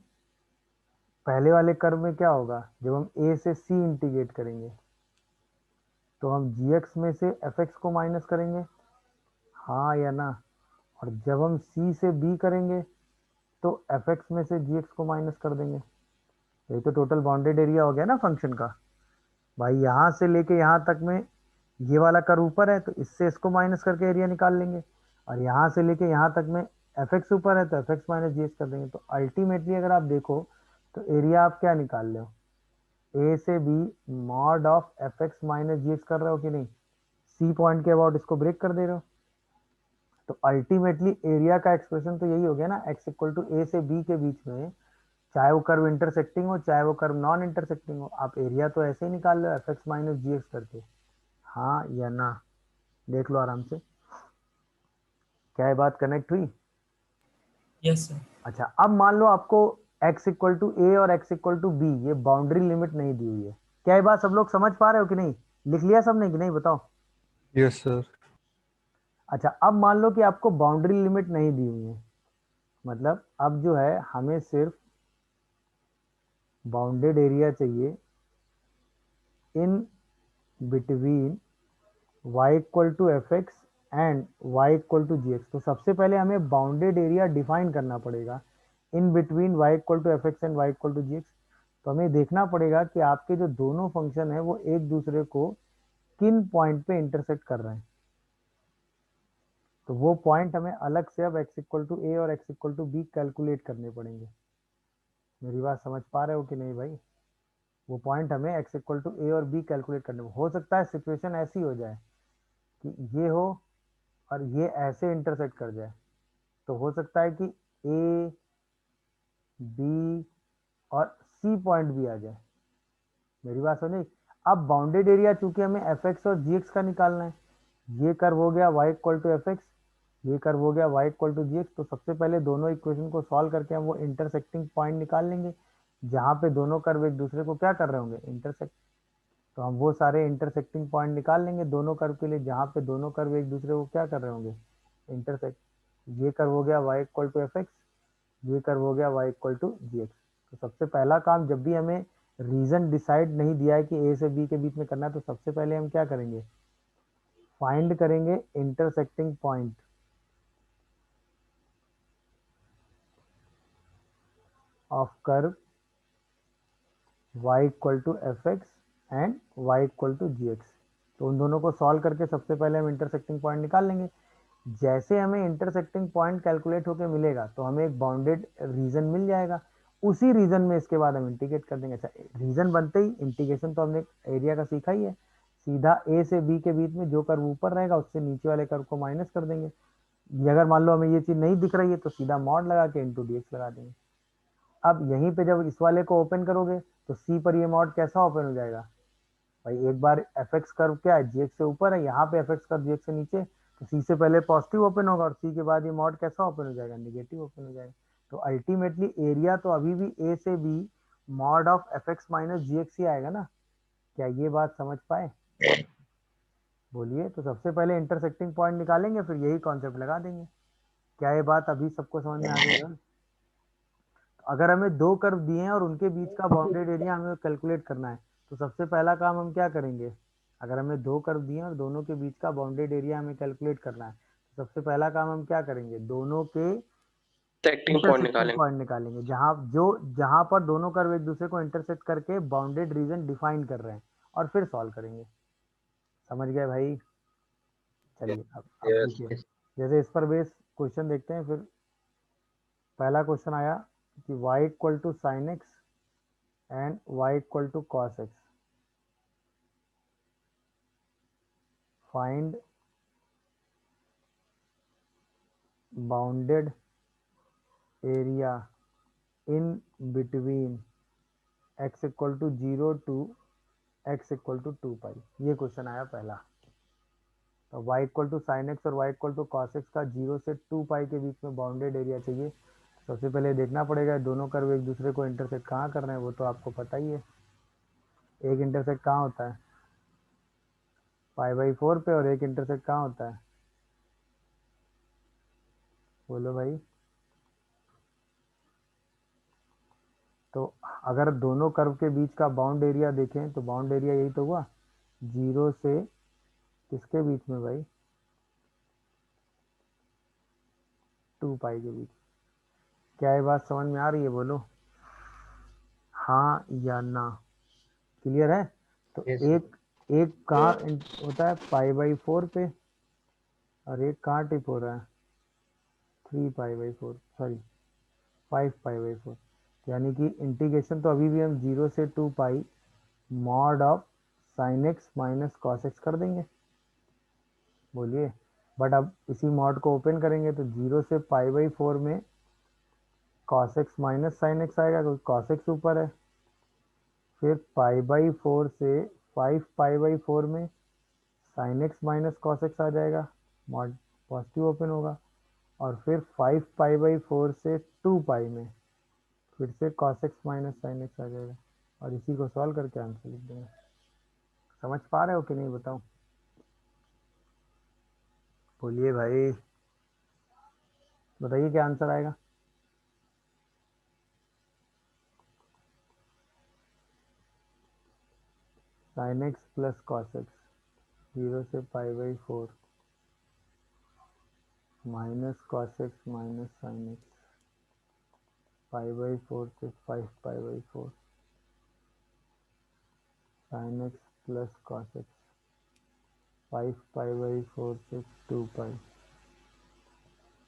Speaker 1: पहले वाले कर्व में क्या होगा, जब हम a से c इंटीग्रेट करेंगे तो हम gx में से fx को माइनस करेंगे, हाँ या ना। और जब हम c से b करेंगे तो fx में से gx को माइनस कर देंगे। ये तो टोटल बाउंडेड एरिया हो गया ना फंक्शन का। भाई यहाँ से लेके यहाँ तक में ये वाला कर्व ऊपर है तो इससे इसको माइनस करके एरिया निकाल लेंगे, और यहाँ से लेके यहाँ तक में fx ऊपर है तो fx माइनस gx कर देंगे। तो अल्टीमेटली अगर आप देखो तो एरिया आप क्या निकाल रहे हो, a से b mod of fx minus gx कर रहे हो कि नहीं, c पॉइंट के अबाउट इसको ब्रेक कर दे रहे हो। तो अल्टीमेटली एरिया का एक्सप्रेशन तो यही हो गया ना, x इक्वल टू ए से b के बीच में चाहे वो कर्व इंटरसेक्टिंग हो चाहे वो कर्व नॉन इंटरसेक्टिंग हो, आप एरिया तो ऐसे ही निकाल लो F x minus g x करके, हाँ या ना। देख लो आराम से, क्या ये बात कनेक्ट हुई।
Speaker 2: Yes sir.
Speaker 1: अच्छा अब मान लो आपको x इक्वल टू ए और x इक्वल टू बी ये बाउंड्री लिमिट नहीं दी हुई है, क्या ये बात सब लोग समझ पा रहे हो कि नहीं, लिख लिया सबने कि नहीं बताओ।
Speaker 5: Yes sir.
Speaker 1: अच्छा अब मान लो कि आपको बाउंड्री लिमिट नहीं दी हुई है, मतलब अब जो है हमें सिर्फ बाउंडेड एरिया चाहिए in between y equal to f x and y equal to g x. तो सबसे पहले हमें बाउंडेड एरिया डिफाइन करना पड़ेगा in between y equal to f x and y equal to g x. तो हमें देखना पड़ेगा कि आपके जो दोनों फंक्शन है वो एक दूसरे को किन पॉइंट पे इंटरसेक्ट कर रहे हैं। तो वो पॉइंट हमें अलग से अब x इक्वल टू ए और x equal to b calculate करने पड़ेंगे। मेरी बात समझ पा रहे हो कि नहीं भाई, वो पॉइंट हमें x इक्वल टू ए और बी कैलकुलेट करने। हो सकता है सिचुएशन ऐसी हो जाए कि ये हो और ये ऐसे इंटरसेक्ट कर जाए, तो हो सकता है कि ए बी और सी पॉइंट भी आ जाए। मेरी बात सुनिए, अब बाउंडेड एरिया चूंकि हमें एफ एक्स और जी एक्स का निकालना है, ये कर्व हो गया y equal to f x, ये कर्व हो गया y equal to g x. तो सबसे पहले दोनों इक्वेशन को सॉल्व करके हम वो इंटरसेक्टिंग पॉइंट निकाल लेंगे जहाँ पे दोनों कर्व एक दूसरे को क्या कर रहे होंगे, इंटरसेक्ट। तो हम वो सारे इंटरसेक्टिंग पॉइंट निकाल लेंगे दोनों कर्व के लिए जहाँ पे दोनों कर्व एक दूसरे को क्या कर रहे होंगे, इंटरसेक्ट। ये कर्व हो गया y equal to f x, ये कर्व हो गया y equal to g x. तो सबसे पहला काम, जब भी हमें रीजन डिसाइड नहीं दिया है कि ए से बी के बीच में करना है, तो सबसे पहले हम क्या करेंगे, फाइंड करेंगे intersecting point of curve y equal to f x and y equal to g x. तो उन दोनों को सॉल्व करके सबसे पहले हम इंटरसेक्टिंग पॉइंट निकाल लेंगे। जैसे हमें इंटरसेक्टिंग पॉइंट कैलकुलेट होकर मिलेगा तो हमें एक बाउंडेड रीजन मिल जाएगा। उसी रीजन में इसके बाद हम इंटीग्रेट कर देंगे। अच्छा, रीजन बनते ही इंटीग्रेशन तो हमने एरिया का सीखा ही है, सीधा ए से बी के बीच में जो कर्व ऊपर रहेगा उससे नीचे वाले कर्व को माइनस कर देंगे। अगर मान लो हमें ये चीज नहीं दिख रही है तो सीधा मॉड लगा के इंटू डी एक्स लगा देंगे। अब यहीं पे जब इस वाले को ओपन करोगे तो सी पर ये मॉड कैसा ओपन हो जाएगा भाई, एक बार एफ एक्स कर्व क्या है, जी एक्स से ऊपर है, यहाँ पे एफ एक्स कर्व जी एक्स से नीचे, तो सी से पहले पॉजिटिव ओपन होगा और सी के बाद ये मॉड कैसा ओपन हो जाएगा, निगेटिव ओपन हो जाएगा। तो अल्टीमेटली एरिया तो अभी भी ए से b mod of f x minus g x ही आएगा ना। क्या ये बात समझ पाए, बोलिए। तो सबसे पहले इंटरसेक्टिंग पॉइंट निकालेंगे, फिर यही कॉन्सेप्ट लगा देंगे। क्या ये बात अभी सबको समझ में आ गई है? अगर हमें दो कर्व दिए हैं और उनके बीच का बाउंडेड एरिया हमें कैलकुलेट करना है, तो सबसे पहला काम हम क्या करेंगे, अगर हमें दो कर्व दिए हैं और दोनों के बीच का बाउंडेड एरिया हमें कैलकुलेट करना है, तो सबसे पहला काम हम क्या करेंगे, दोनों के
Speaker 3: इंटरसेक्टिंग पॉइंट
Speaker 1: इंटरसेक्टिंग
Speaker 3: निकालेंगे।
Speaker 1: पॉइंट निकालेंगे जहां पर दोनों कर्व एक दूसरे को इंटरसेक्ट करके बाउंडेड रीजन डिफाइन कर रहे हैं, और फिर सॉल्व करेंगे। समझ गए भाई? चलिए अब
Speaker 4: Yes.
Speaker 1: देखिए,
Speaker 4: Yes.
Speaker 1: जैसे इस पर बेस क्वेश्चन देखते हैं। फिर पहला क्वेश्चन आया कि y equal to sine x and y equal to cos x. Find bounded area in between x equal to 0 to x equal to 2 pi। ये क्वेश्चन आया पहला। तो y equal to sine x और y equal to cos x का 0 से 2 पाई के बीच में बाउंडेड एरिया चाहिए। सबसे पहले देखना पड़ेगा दोनों कर्व एक दूसरे को इंटरसेक्ट कहाँ कर रहे हैं, वो तो आपको पता ही है। एक इंटरसेक्ट कहाँ होता है, π/4 पे, और एक इंटरसेक्ट कहाँ होता है, बोलो भाई। तो अगर दोनों कर्व के बीच का बाउंड एरिया देखें तो बाउंड एरिया यही तो हुआ, 0 से किसके बीच में भाई, 2 पाई के बीच। क्या ये बात समझ में आ रही है, बोलो हाँ या ना, क्लियर है? तो
Speaker 4: Yes.
Speaker 1: एक एक कहाँ होता है, π/4 पे, और एक कहाँ टिप हो रहा है, 3π/4, सॉरी 5π/4। यानी कि इंटीग्रेशन तो अभी भी हम 0 से 2 pi mod of sine x minus cos x कर देंगे, बोलिए। बट अब इसी मॉड को ओपन करेंगे तो 0 से π/4 में cos x minus sine x आएगा, क्योंकि कॉस एक्स ऊपर है। फिर π/4 से 5π/4 में sine x minus cos x आ जाएगा, मॉड पॉजिटिव ओपन होगा। और फिर 5π/4 से 2 पाई में फिर से cos x minus sine x आ जाएगा, और इसी को सॉल्व करके आंसर लिख देंगे। समझ पा रहे हो कि नहीं, बताओ, बोलिए भाई, बताइए क्या आंसर आएगा। Sine x plus cos x 0 से π/4 minus cos x minus sine x π/4 से 5π/4 sine x plus cos x 5π/4 से 2 पाई।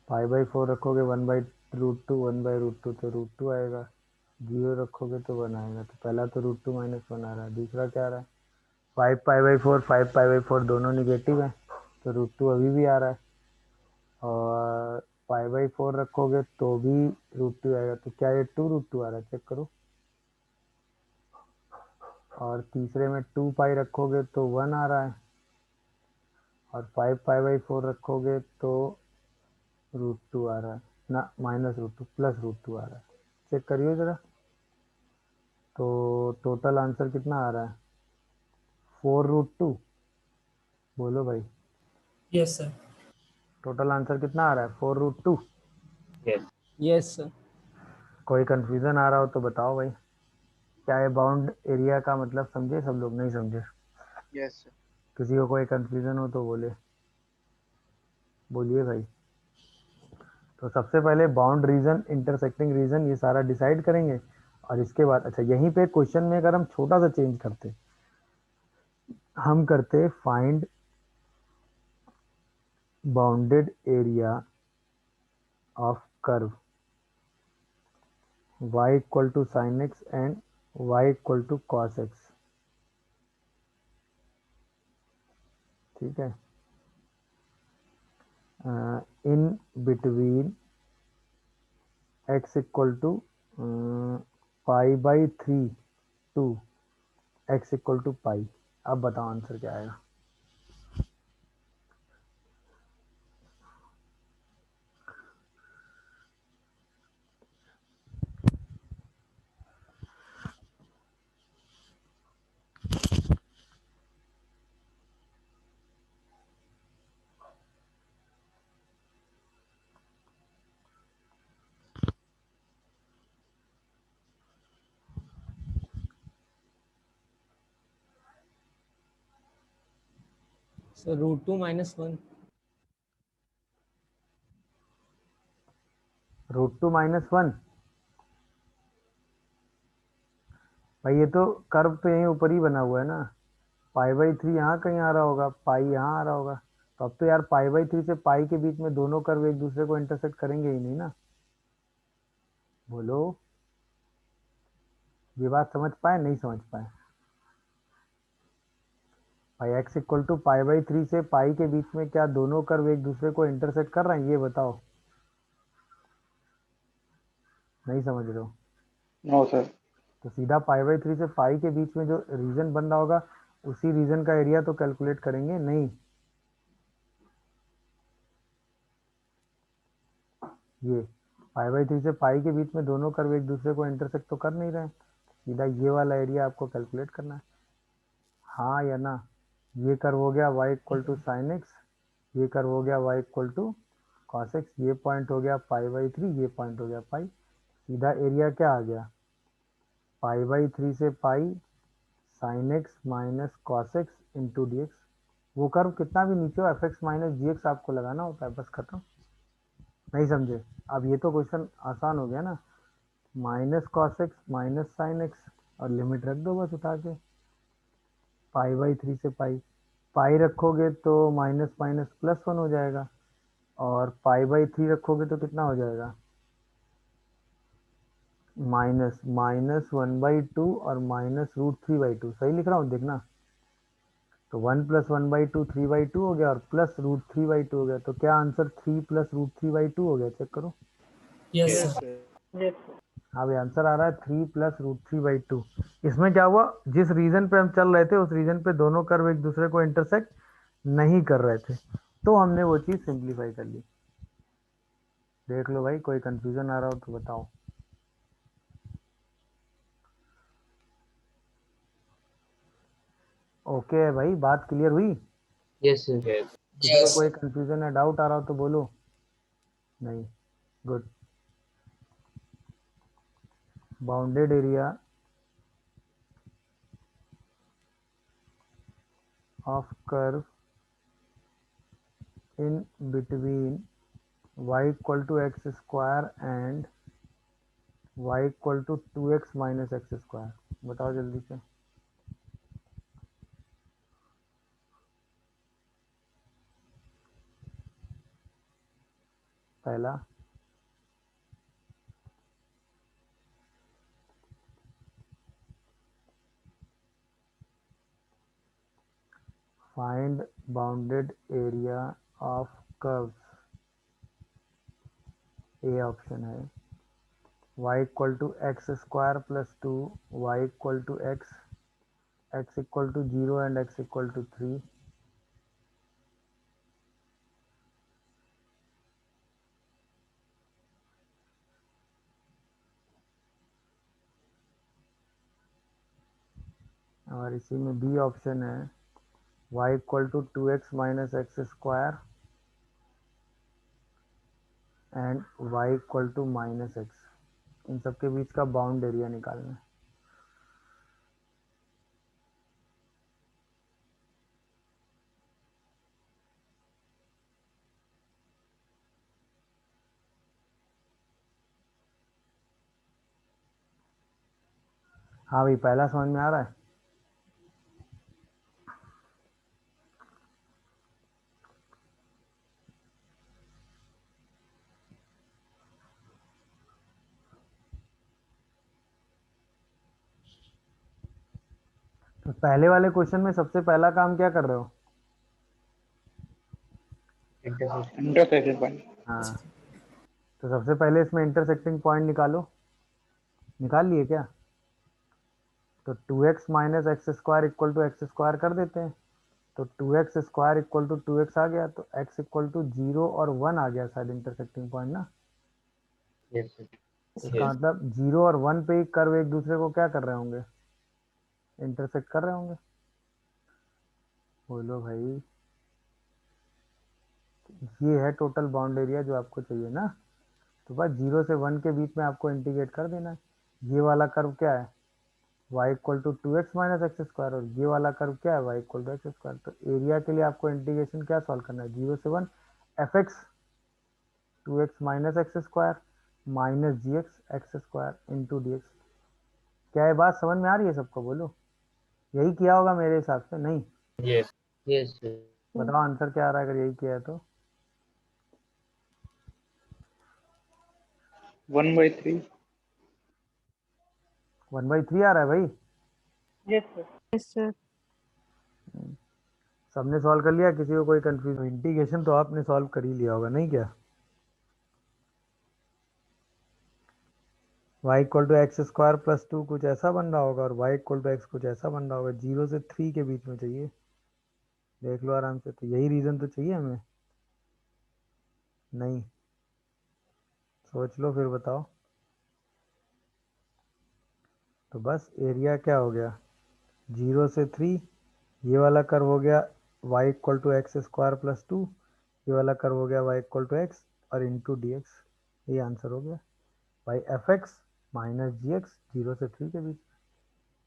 Speaker 1: π/4 रखोगे 1/√2, 1/√2 तो √2 आएगा, 0 रखोगे तो 1 आएगा। तो पहला तो √2 - 1 आ रहा है, दूसरा क्या आ रहा है, 5π/4 5π/4 दोनों निगेटिव है, तो √2 अभी भी आ रहा है। और π/4 रखोगे तो भी √2 आएगा, तो क्या ये 2√2 आ रहा है, चेक करो। और तीसरे में 2 पाई रखोगे तो 1 आ रहा है, और 5π/4 रखोगे तो √2 आ रहा है ना, -√2 +√2 आ रहा है, चेक करिए ज़रा। तो टोटल आंसर कितना आ रहा है? 4√2। बोलो भाई,
Speaker 2: Yes, sir.
Speaker 1: टोटल आंसर कितना आ रहा है? 4√2।
Speaker 4: Yes.
Speaker 2: Yes, sir.
Speaker 1: कोई कंफ्यूजन आ रहा हो तो बताओ भाई। क्या ये बाउंड एरिया का मतलब समझे सब लोग? नहीं समझे?
Speaker 5: Yes, sir.
Speaker 1: किसी को कोई कंफ्यूजन हो तो बोलिए भाई। तो सबसे पहले बाउंड रीजन, इंटरसेक्टिंग रीजन, ये सारा डिसाइड करेंगे। और इसके बाद अच्छा, यहीं पे क्वेश्चन में अगर हम छोटा सा चेंज करते, हम करते find bounded area of curve y equal to sine x and y equal to cos x. ठीक है, in between x equal to π/3 to x equal to pi. अब बताओ आंसर क्या आएगा?
Speaker 2: So √2 -1.
Speaker 1: √2 -1। भाई ये तो कर्व तो यहीं ऊपर ही बना हुआ है ना। π/3 यहाँ कहीं आ रहा होगा, पाई यहाँ आ रहा होगा। तो अब तो यार π/3 से पाई के बीच में दोनों कर्व एक दूसरे को इंटरसेक्ट करेंगे ही नहीं ना। बोलो, ये बात समझ पाए नहीं समझ पाए? भाई x इक्वल टू π/3 से पाई के बीच में क्या दोनों कर्व एक दूसरे को इंटरसेक्ट कर रहे हैं? ये बताओ। नहीं समझ रहे हो?
Speaker 5: No, sir.
Speaker 1: तो सीधा π/3 से पाई के बीच में जो रीजन बन रहा होगा, उसी रीजन का एरिया तो कैलकुलेट करेंगे नहीं। ये π/3 से पाई के बीच में दोनों कर्व एक दूसरे को इंटरसेक्ट तो कर नहीं रहे हैं, सीधा ये वाला एरिया आपको कैलकुलेट करना है। हाँ या ना? ये कर्व हो गया y equal to sine x, ये कर्व हो गया y equal to cos x, ये पॉइंट हो गया π/3, ये पॉइंट हो गया पाई। सीधा एरिया क्या आ गया? π/3 से pi sine x minus cos x into d x. वो कर्व कितना भी नीचे हो, F x minus g x आपको लगाना होता है, बस खत्म। नहीं समझे? अब ये तो क्वेश्चन आसान हो गया ना। Minus cos x minus sine x और लिमिट रख दो बस उठा के। π/3 से पाई रखोगे तो माइनस माइनस +1 हो जाएगा, और π/3 रखोगे तो कितना हो जाएगा? -1/2 और -√3/2। सही लिख रहा हूँ देखना। तो 1 + 1/2 3/2 हो गया, और +√3/2 हो गया। तो क्या आंसर 3 + √3/2 हो गया? चेक करो।
Speaker 2: Yes,
Speaker 5: Yes,
Speaker 2: sir.
Speaker 5: sir.
Speaker 1: हाँ भाई, आंसर आ रहा है 3 + √3/2। इसमें क्या हुआ, जिस रीजन पे हम चल रहे थे उस रीजन पे दोनों कर्व एक दूसरे को इंटरसेक्ट नहीं कर रहे थे, तो हमने वो चीज़ सिंप्लीफाई कर ली। देख लो भाई, कोई कंफ्यूजन आ रहा हो तो बताओ। ओके है भाई, बात क्लियर हुई?
Speaker 4: Yes, sir.
Speaker 2: Yes.
Speaker 1: किसी को कोई कंफ्यूजन या डाउट आ रहा हो तो बोलो। नहीं? Good. Bounded area of curve in between y equal to x square and y equal to 2x minus x square. बताओ जल्दी से। पहला, find bounded area of curves. A option है। y equal to x square plus 2, y equal to x equal to 0 and x equal to 3। और इसी में B option है y equal to 2x minus x square and y equal to minus x, इन सब के बीच का bound area निकालना है। हाँ भाई, पहला समझ में आ रहा है? तो पहले वाले क्वेश्चन में सबसे पहला काम क्या कर रहे हो?
Speaker 5: Intersection point.
Speaker 1: हाँ, तो सबसे पहले इसमें इंटरसेक्टिंग पॉइंट निकालो। निकाल लिए क्या? तो 2x minus x square equal to x square कर देते हैं। तो 2x square equal to 2x आ गया, तो x इक्वल टू 0 और 1 आ गया शायद इंटरसेक्टिंग पॉइंट ना।
Speaker 4: Yes, sir.
Speaker 1: इसका मतलब 0 और 1 पे ही कर्व एक दूसरे को क्या कर रहे होंगे? इंटरसेक्ट कर रहे होंगे। बोलो भाई, ये है टोटल बाउंड एरिया जो आपको चाहिए ना। तो बस 0 से 1 के बीच में आपको इंटीग्रेट कर देना है। ये वाला कर्व क्या है? y equal to 2x minus x square, और ये वाला कर्व क्या है? y equal to x square. तो एरिया के लिए आपको इंटीग्रेशन क्या सॉल्व करना है? 0 से 1 f x 2x minus x square minus g x square into d x. क्या ये बात समझ में आ रही है सबको? बोलो, यही किया होगा मेरे हिसाब से। नहीं?
Speaker 4: Yes. Yes, sir.
Speaker 1: बताओ आंसर क्या आ रहा है अगर यही किया है तो?
Speaker 5: 1/3।
Speaker 1: 1/3 आ रहा है भाई।
Speaker 6: Yes, sir.
Speaker 1: सबने सॉल्व कर लिया? किसी को कोई कंफ्यूजन? इंटीग्रेशन तो आपने सॉल्व कर ही लिया होगा, नहीं क्या? y equal to x square plus 2 कुछ ऐसा बन रहा होगा, और y इक्वल टू एक्स कुछ ऐसा बन रहा होगा। 0 से 3 के बीच में चाहिए। देख लो आराम से। तो यही रीज़न तो चाहिए हमें। नहीं? सोच लो फिर बताओ। तो बस एरिया क्या हो गया? 0 से 3, ये वाला कर्व हो गया y equal to x square plus 2, ये वाला कर्व हो गया y इक्वल टू एक्स और इंटू डी एक्स। ये आंसर हो गया by f x minus g x 0 से 3 के बीच।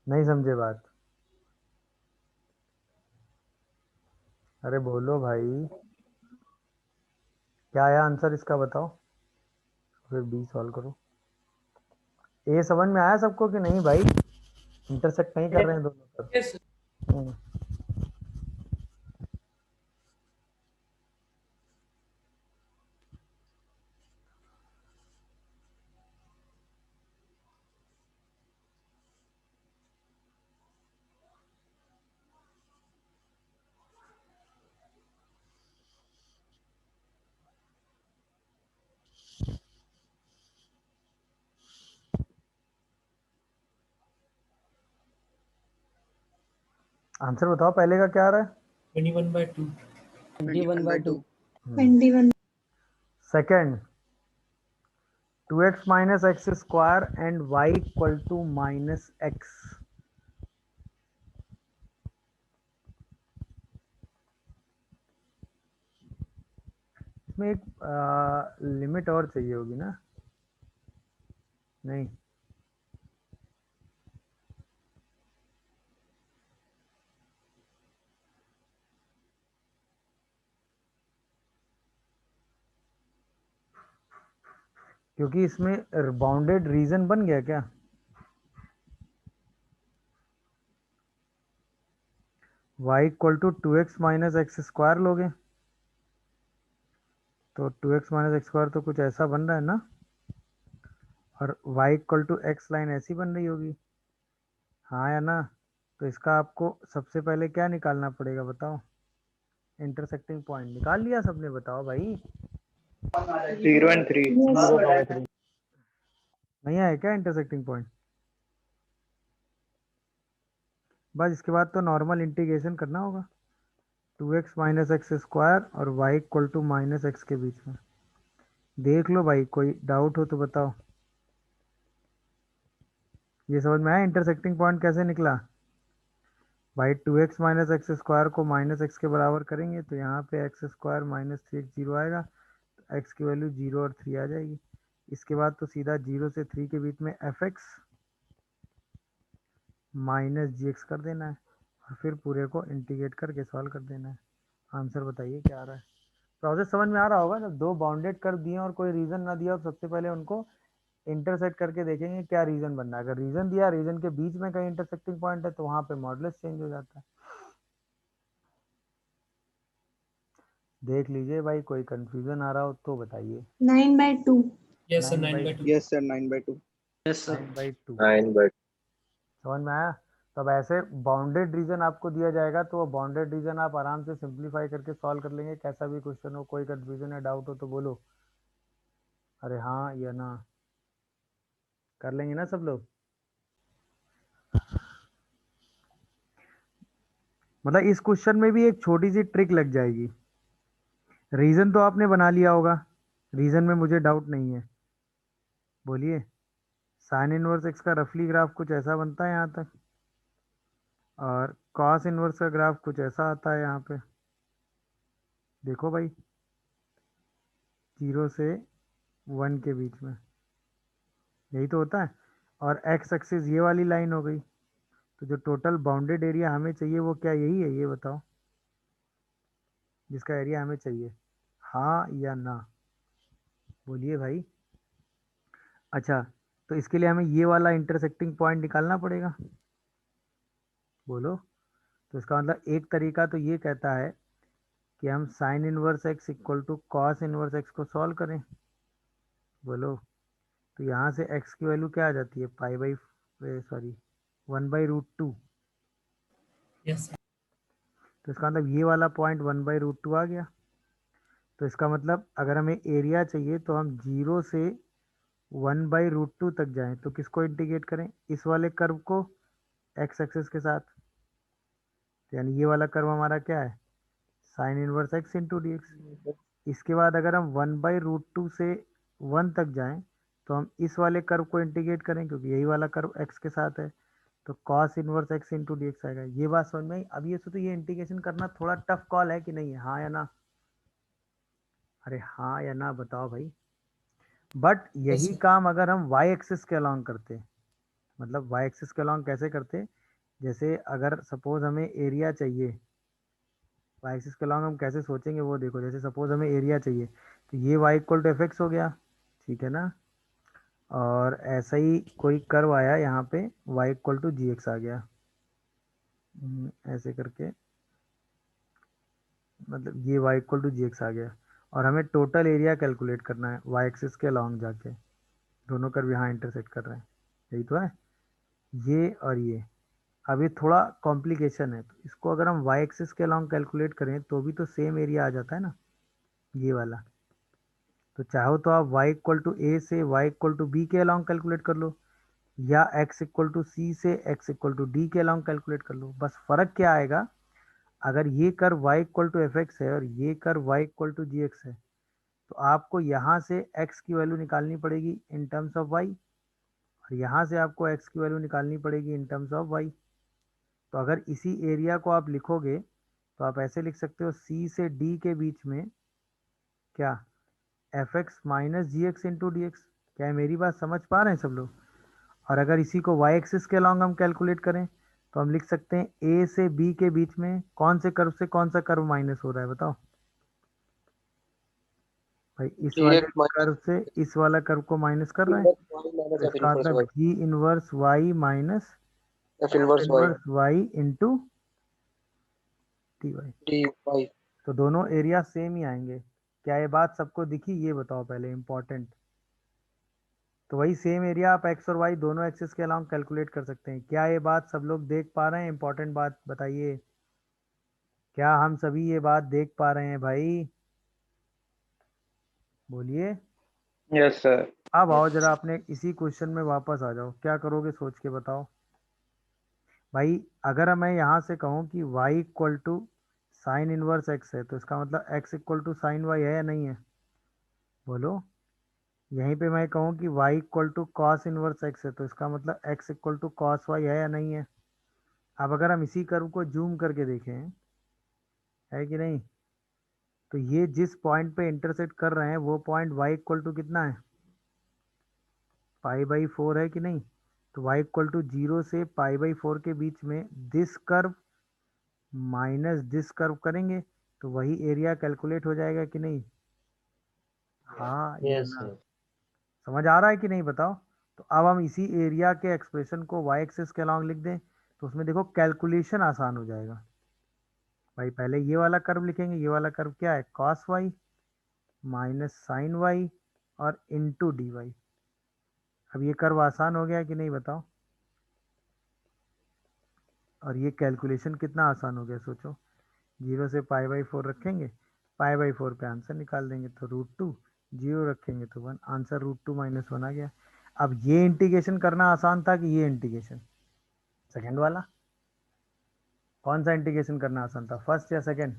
Speaker 1: नहीं समझे बात? अरे बोलो भाई, क्या आया आंसर इसका बताओ, फिर बी सॉल्व करो। ए समझ में आया सबको कि नहीं भाई? इंटरसेक्ट नहीं कर रहे हैं दोनों तरफ?
Speaker 2: Yes, sir.
Speaker 1: आंसर बताओ पहले का क्या आ रहा है?
Speaker 2: 21/2.
Speaker 6: 21/2. 21.
Speaker 1: Second 2x minus x square and y equal to minus x. इसमें एक लिमिट और चाहिए होगी ना? नहीं? क्योंकि इसमें बाउंडेड रीजन बन गया क्या? y equal to 2x minus x square लोगे तो 2x माइनस एक्स स्क्वायर तो कुछ ऐसा बन रहा है ना, और y equal to x line ऐसी बन रही होगी। हाँ या ना? तो इसका आपको सबसे पहले क्या निकालना पड़ेगा बताओ? इंटरसेक्टिंग पॉइंट निकाल लिया सबने? बताओ भाई।
Speaker 5: 0 and 3।
Speaker 1: नहीं आया क्या इंटरसेक्टिंग पॉइंट? बस इसके बाद तो नॉर्मल इंटीग्रेशन करना होगा 2x माइनस एक्स स्क्वायर और y equal to minus x के बीच में। देख लो भाई, कोई डाउट हो तो बताओ। ये समझ में आया इंटरसेक्टिंग पॉइंट कैसे निकला? भाई 2x माइनस एक्स स्क्वायर को माइनस एक्स के बराबर करेंगे तो यहाँ पे एक्स स्क्वायर माइनस 3x 0 आएगा, तो एक्स की वैल्यू 0 और 3 आ जाएगी। इसके बाद तो सीधा 0 से 3 के बीच में f x minus g x कर देना है और फिर पूरे को इंटीग्रेट करके सॉल्व कर देना है। आंसर बताइए क्या आ रहा है। प्रोसेस समझ में आ रहा होगा। जब दो बाउंडेड कर्व दिए और कोई रीजन ना दिया, सबसे पहले उनको इंटरसेक्ट करके देखेंगे क्या रीजन बनना है। अगर रीजन दिया, रीजन के बीच में कहीं इंटरसेक्टिंग पॉइंट है, तो वहां पे मॉडुलस चेंज हो जाता है। देख लीजिए भाई, कोई कंफ्यूजन आ रहा हो तो बताइए।
Speaker 6: 9/2।
Speaker 2: Yes, sir.
Speaker 1: 9
Speaker 2: 9
Speaker 1: by
Speaker 2: by 2.
Speaker 5: Yes, sir. 9/2.
Speaker 3: Yes, sir.
Speaker 1: 9/2
Speaker 4: 9/2.
Speaker 1: समझ में आया। तब ऐसे बाउंडेड रीजन आपको दिया जाएगा तो वो बाउंडेड रीजन आप आराम से सिंप्लीफाई करके सॉल्व कर लेंगे। कैसा भी क्वेश्चन हो, कोई कंफ्यूजन या डाउट हो तो बोलो, अरे हाँ या ना, कर लेंगे ना सब लोग। मतलब इस क्वेश्चन में भी एक छोटी सी ट्रिक लग जाएगी। रीजन तो आपने बना लिया होगा, रीजन में मुझे डाउट नहीं है। बोलिए, साइन इनवर्स एक्स का रफली ग्राफ कुछ ऐसा बनता है यहाँ तक, और कॉस इनवर्स का ग्राफ कुछ ऐसा आता है यहाँ पे। देखो भाई, 0 से 1 के बीच में यही तो होता है, और एक्स एक्सिस ये वाली लाइन हो गई। तो जो टोटल बाउंडेड एरिया हमें चाहिए वो क्या यही है, ये बताओ, जिसका एरिया हमें चाहिए, हाँ या ना, बोलिए भाई। अच्छा, तो इसके लिए हमें ये वाला इंटरसेक्टिंग पॉइंट निकालना पड़ेगा, बोलो। तो इसका मतलब एक तरीका तो ये कहता है कि हम sine inverse x equal to cos inverse x को सॉल्व करें, बोलो। तो यहाँ से एक्स की वैल्यू क्या आ जाती है, pi by, sorry 1/√2।
Speaker 2: Yes, sir.
Speaker 1: तो इसका मतलब ये वाला पॉइंट 1/√2 आ गया। तो इसका मतलब अगर हमें एरिया चाहिए तो हम 0 से 1/√2 तक जाएं, तो किसको इंटीग्रेट करें, इस वाले कर्व को एक्स एक्सिस के साथ। तो यानी ये वाला कर्व हमारा क्या है, sign inverse x into d x. इसके बाद अगर हम 1/√2 से 1 तक जाएं तो हम इस वाले कर्व को इंटीग्रेट करें, क्योंकि यही वाला कर्व एक्स के साथ है। तो cos inverse x into d x आएगा। ये बात समझ में आई। अब ये सोचो, ये इंटीग्रेशन करना थोड़ा टफ कॉल है कि नहीं है, हाँ या ना, अरे हाँ या ना बताओ भाई। बट
Speaker 2: Yes,
Speaker 1: यही
Speaker 2: sir.
Speaker 1: काम अगर हम वाई एक्सिस के अलॉन्ग करते, मतलब वाई एक्सिस के अलॉन्ग कैसे करते, जैसे अगर सपोज हमें एरिया चाहिए, वाई एक्सिस के अलॉन्ग हम कैसे सोचेंगे वो देखो। जैसे सपोज हमें एरिया चाहिए, तो ये y equal to f x हो गया, ठीक है ना। और ऐसा ही कोई कर्व आया यहाँ पे, y equal to g x आ गया, ऐसे करके, मतलब ये y equal to g x आ गया। और हमें टोटल एरिया कैलकुलेट करना है वाई एक्सिस के अलॉन्ग जाके, दोनों कर्व यहाँ इंटरसेक्ट कर रहे हैं, यही तो है, ये और ये। अब ये थोड़ा कॉम्प्लिकेशन है, तो इसको अगर हम वाई एक्सिस के अलॉन्ग कैलकुलेट करें तो भी तो सेम एरिया आ जाता है ना, ये वाला। तो चाहो तो आप y इक्वल टू ए से y इक्वल टू बी के अलॉन्ग कैलकुलेट कर लो, या x इक्वल टू सी से x इक्वल टू डी के अलॉन्ग कैलकुलेट कर लो। बस फर्क क्या आएगा, अगर ये curve y equal to f x है और ये curve y equal to g x है, तो आपको यहाँ से x की वैल्यू निकालनी पड़ेगी इन टर्म्स ऑफ y, और यहाँ से आपको x की वैल्यू निकालनी पड़ेगी इन टर्म्स ऑफ y। तो अगर इसी एरिया को आप लिखोगे तो आप ऐसे लिख सकते हो, c से d के बीच में क्या, F x minus g x into d x. क्या है, मेरी बात समझ पा रहे हैं सब लोग। और अगर इसी को वाई एक्सिस के अलॉन्ग हम कैलकुलेट करें तो हम लिख सकते हैं ए से बी के बीच में कौन से कर्व से कौन सा कर्व माइनस हो रहा है, बताओ भाई। इस वाले
Speaker 3: Direct minus
Speaker 1: कर्व से इस वाला कर्व को माइनस कर रहे हैं,
Speaker 3: inverse y
Speaker 1: तो
Speaker 3: minus f
Speaker 1: इसका
Speaker 3: inverse
Speaker 1: मतलब
Speaker 3: y.
Speaker 1: G inverse y minus
Speaker 3: F inverse y.
Speaker 1: Inverse y into d y.
Speaker 3: dy.
Speaker 1: तो दोनों एरिया सेम ही आएंगे। क्या ये बात सबको दिखी, ये बताओ पहले, इंपॉर्टेंट। तो वही सेम एरिया आप एक्स और वाई दोनों एक्सिस के अलॉन्ग कैलकुलेट कर सकते हैं। क्या ये बात सब लोग देख पा रहे हैं, इंपॉर्टेंट बात बताइए, क्या हम सभी ये बात देख पा रहे हैं भाई, बोलिए।
Speaker 5: Yes, sir.
Speaker 1: अब आओ जरा अपने इसी क्वेश्चन में वापस आ जाओ, क्या करोगे सोच के बताओ भाई। अगर मैं यहाँ से कहूँ कि y equal to sine inverse x है, तो इसका मतलब x equal to sine y है या नहीं है, बोलो। यहीं पे मैं कहूँ कि y equal to cos inverse x है, तो इसका मतलब x equal to cos y है या नहीं है, अब अगर हम इसी कर्व को जूम करके देखें, है कि नहीं, तो ये जिस पॉइंट पे इंटरसेक्ट कर रहे हैं वो पॉइंट y इक्वल टू कितना है, π/4 है कि नहीं। तो y इक्वल टू 0 से π/4 के बीच में this curve minus this curve करेंगे तो वही एरिया कैलकुलेट हो जाएगा कि नहीं। हाँ या
Speaker 4: Yes,
Speaker 1: ना,
Speaker 4: sir.
Speaker 1: समझ आ रहा है कि नहीं बताओ। तो अब हम इसी एरिया के एक्सप्रेशन को y एक्सिस के अलॉन्ग लिख दें तो उसमें देखो कैलकुलेशन आसान हो जाएगा। भाई पहले ये वाला कर्व लिखेंगे, ये वाला कर्व क्या है, cos y minus sine y और इंटू डी वाई। अब ये कर्व आसान हो गया कि नहीं बताओ, और ये कैलकुलेशन कितना आसान हो गया सोचो। 0 से π/4 रखेंगे, π/4 पे आंसर निकाल देंगे तो √2, 0 रखेंगे तो 1, आंसर √2 - 1 आ गया। अब ये इंटीग्रेशन करना आसान था कि ये इंटीग्रेशन, सेकंड वाला, कौन सा इंटीग्रेशन करना आसान था, फर्स्ट या सेकंड।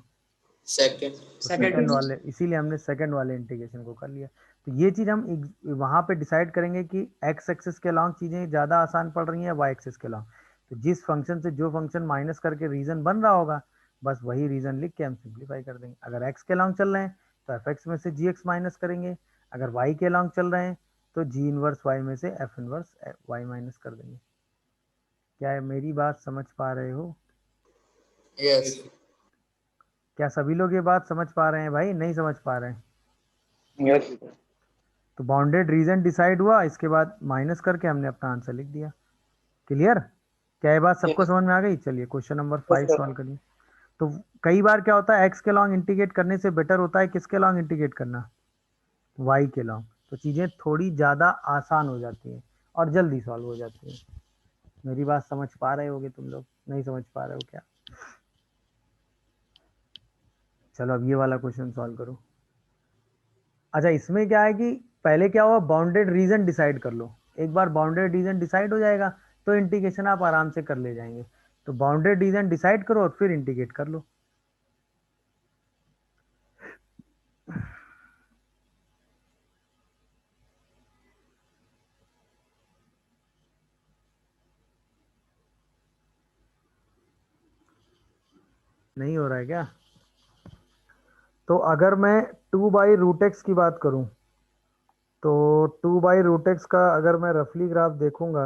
Speaker 2: Second.
Speaker 1: तो सेकंड वाले, इसीलिए हमने सेकंड वाले इंटीग्रेशन को कर लिया। तो ये चीज़ हम वहाँ पे डिसाइड करेंगे कि एक्स एक्सिस के अलॉन्ग चीज़ें ज़्यादा आसान पड़ रही हैं वाई एक्सिस के अलॉन्ग। तो जिस फंक्शन से जो फंक्शन माइनस करके रीजन बन रहा होगा बस वही रीजन लिख के हम सिंप्लीफाई कर देंगे। अगर एक्स के अलॉन्ग चल रहे हैं तो एफ एक्स में से जी एक्स माइनस करेंगे, अगर वाई के अलॉन्ग चल रहे हैं तो जी इनवर्स वाई में से एफ इनवर्स वाई माइनस कर देंगे। क्या है, मेरी बात समझ पा रहे हो?
Speaker 2: Yes.
Speaker 1: क्या सभी लोग ये बात समझ पा रहे हैं भाई, नहीं समझ पा रहे हैं?
Speaker 5: Yes, sir.
Speaker 1: तो बाउंडेड रीजन डिसाइड हुआ, इसके बाद माइनस करके हमने अपना आंसर लिख दिया। क्लियर? क्या ये बात सबको
Speaker 2: Yes.
Speaker 1: समझ में आ गई? चलिए question number
Speaker 5: Yes,
Speaker 1: 5
Speaker 5: sir.
Speaker 1: Solve करिए। तो कई बार क्या होता है, एक्स के लॉन्ग इंटीग्रेट करने से बेटर होता है किसके लॉन्ग इंटीग्रेट करना, वाई के लॉन्ग। तो चीज़ें थोड़ी ज़्यादा आसान हो जाती हैं और जल्दी सॉल्व हो जाती हैं। मेरी बात समझ पा रहे होगे तुम लोग, नहीं समझ पा रहे हो क्या? चलो अब ये वाला क्वेश्चन सॉल्व करो। अच्छा इसमें क्या है कि पहले क्या हुआ, बाउंडेड रीजन डिसाइड कर लो। एक बार बाउंडेड रीजन डिसाइड हो जाएगा तो इंटीग्रेशन आप आराम से कर ले जाएंगे। तो बाउंडेड रीजन डिसाइड करो और फिर इंटीग्रेट कर लो। नहीं हो रहा है क्या? तो अगर मैं 2/√x की बात करूं तो 2/√x का अगर मैं रफली ग्राफ देखूंगा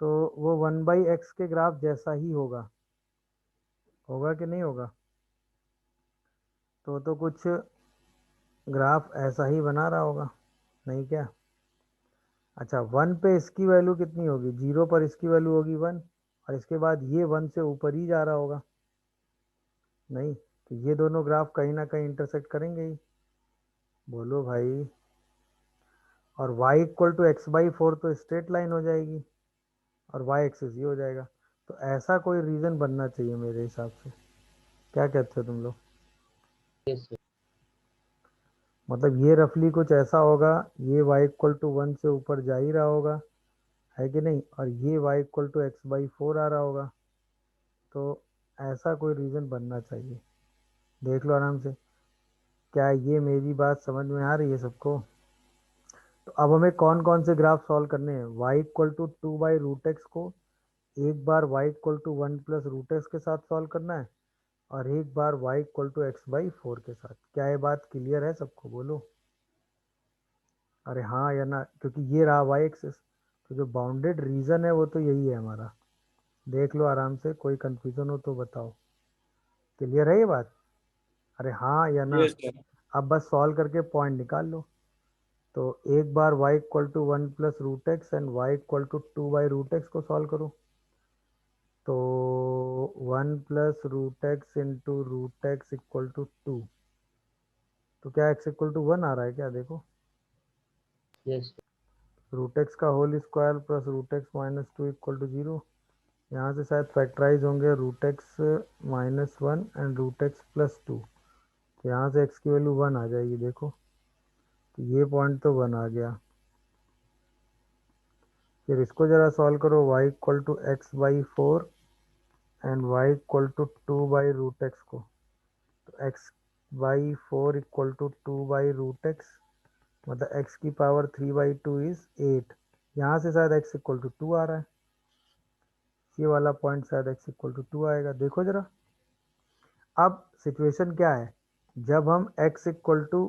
Speaker 1: तो वो 1/x के ग्राफ जैसा ही होगा, होगा कि नहीं होगा? तो कुछ ग्राफ ऐसा ही बना रहा होगा, नहीं क्या? अच्छा 1 पे इसकी वैल्यू कितनी होगी, 0 पर इसकी वैल्यू होगी 1 और इसके बाद ये 1 से ऊपर ही जा रहा होगा, नहीं? तो ये दोनों ग्राफ कहीं ना कहीं इंटरसेक्ट करेंगे ही, बोलो भाई। और y इक्वल टू x/4 तो स्ट्रेट लाइन हो जाएगी और y एक्सिस ये हो जाएगा। तो ऐसा कोई रीजन बनना चाहिए मेरे हिसाब से, क्या कहते हो तुम लोग?
Speaker 4: Yes, sir.
Speaker 1: मतलब ये रफली कुछ ऐसा होगा, ये y इक्वल टू 1 से ऊपर जा ही रहा होगा, है कि नहीं, और ये y इक्वल टू x/4 आ रहा होगा। तो ऐसा कोई रीजन बनना चाहिए, देख लो आराम से। क्या ये मेरी बात समझ में आ रही है सबको? तो अब हमें कौन कौन से ग्राफ सॉल्व करने हैं, y इक्वल टू 2/√x को एक बार y equal to 1 plus root x के साथ सॉल्व करना है और एक बार y इक्वल टू x/4 के साथ। क्या ये बात क्लियर है सबको, बोलो अरे हाँ या ना, क्योंकि ये रहा y एक्सिस। तो जो बाउंडेड रीजन है वो तो यही है हमारा, देख लो आराम से, कोई कंफ्यूजन हो तो बताओ। क्लियर है ये बात? अरे हाँ या ना?
Speaker 2: Yes, sir.
Speaker 1: अब बस सॉल्व करके पॉइंट निकाल लो। तो एक बार y equal to 1 plus root x and y equal to 2/√x को सॉल्व करो तो 1 plus root x into root x equal to 2। तो क्या x इक्वल टू 1 आ रहा है क्या, देखो।
Speaker 4: Yes, sir.
Speaker 1: रूट एक्स का whole square plus root x minus 2 equal to 0। यहाँ से शायद फैक्टराइज होंगे root x minus 1 and root x plus 2। तो यहाँ से x की वैल्यू 1 आ जाएगी, देखो। तो ये पॉइंट तो 1 आ गया। फिर इसको ज़रा सॉल्व करो, y equal to x/4 and y equal to 2/√x को। तो x/4 इक्वल टू 2/√x, मतलब x की पावर 3/2 इज 8। यहाँ से शायद x इक्वल टू 2 आ रहा है। ये वाला पॉइंट शायद x इक्वल टू 2 आएगा। देखो जरा, अब सिचुएशन क्या है, जब हम x इक्वल टू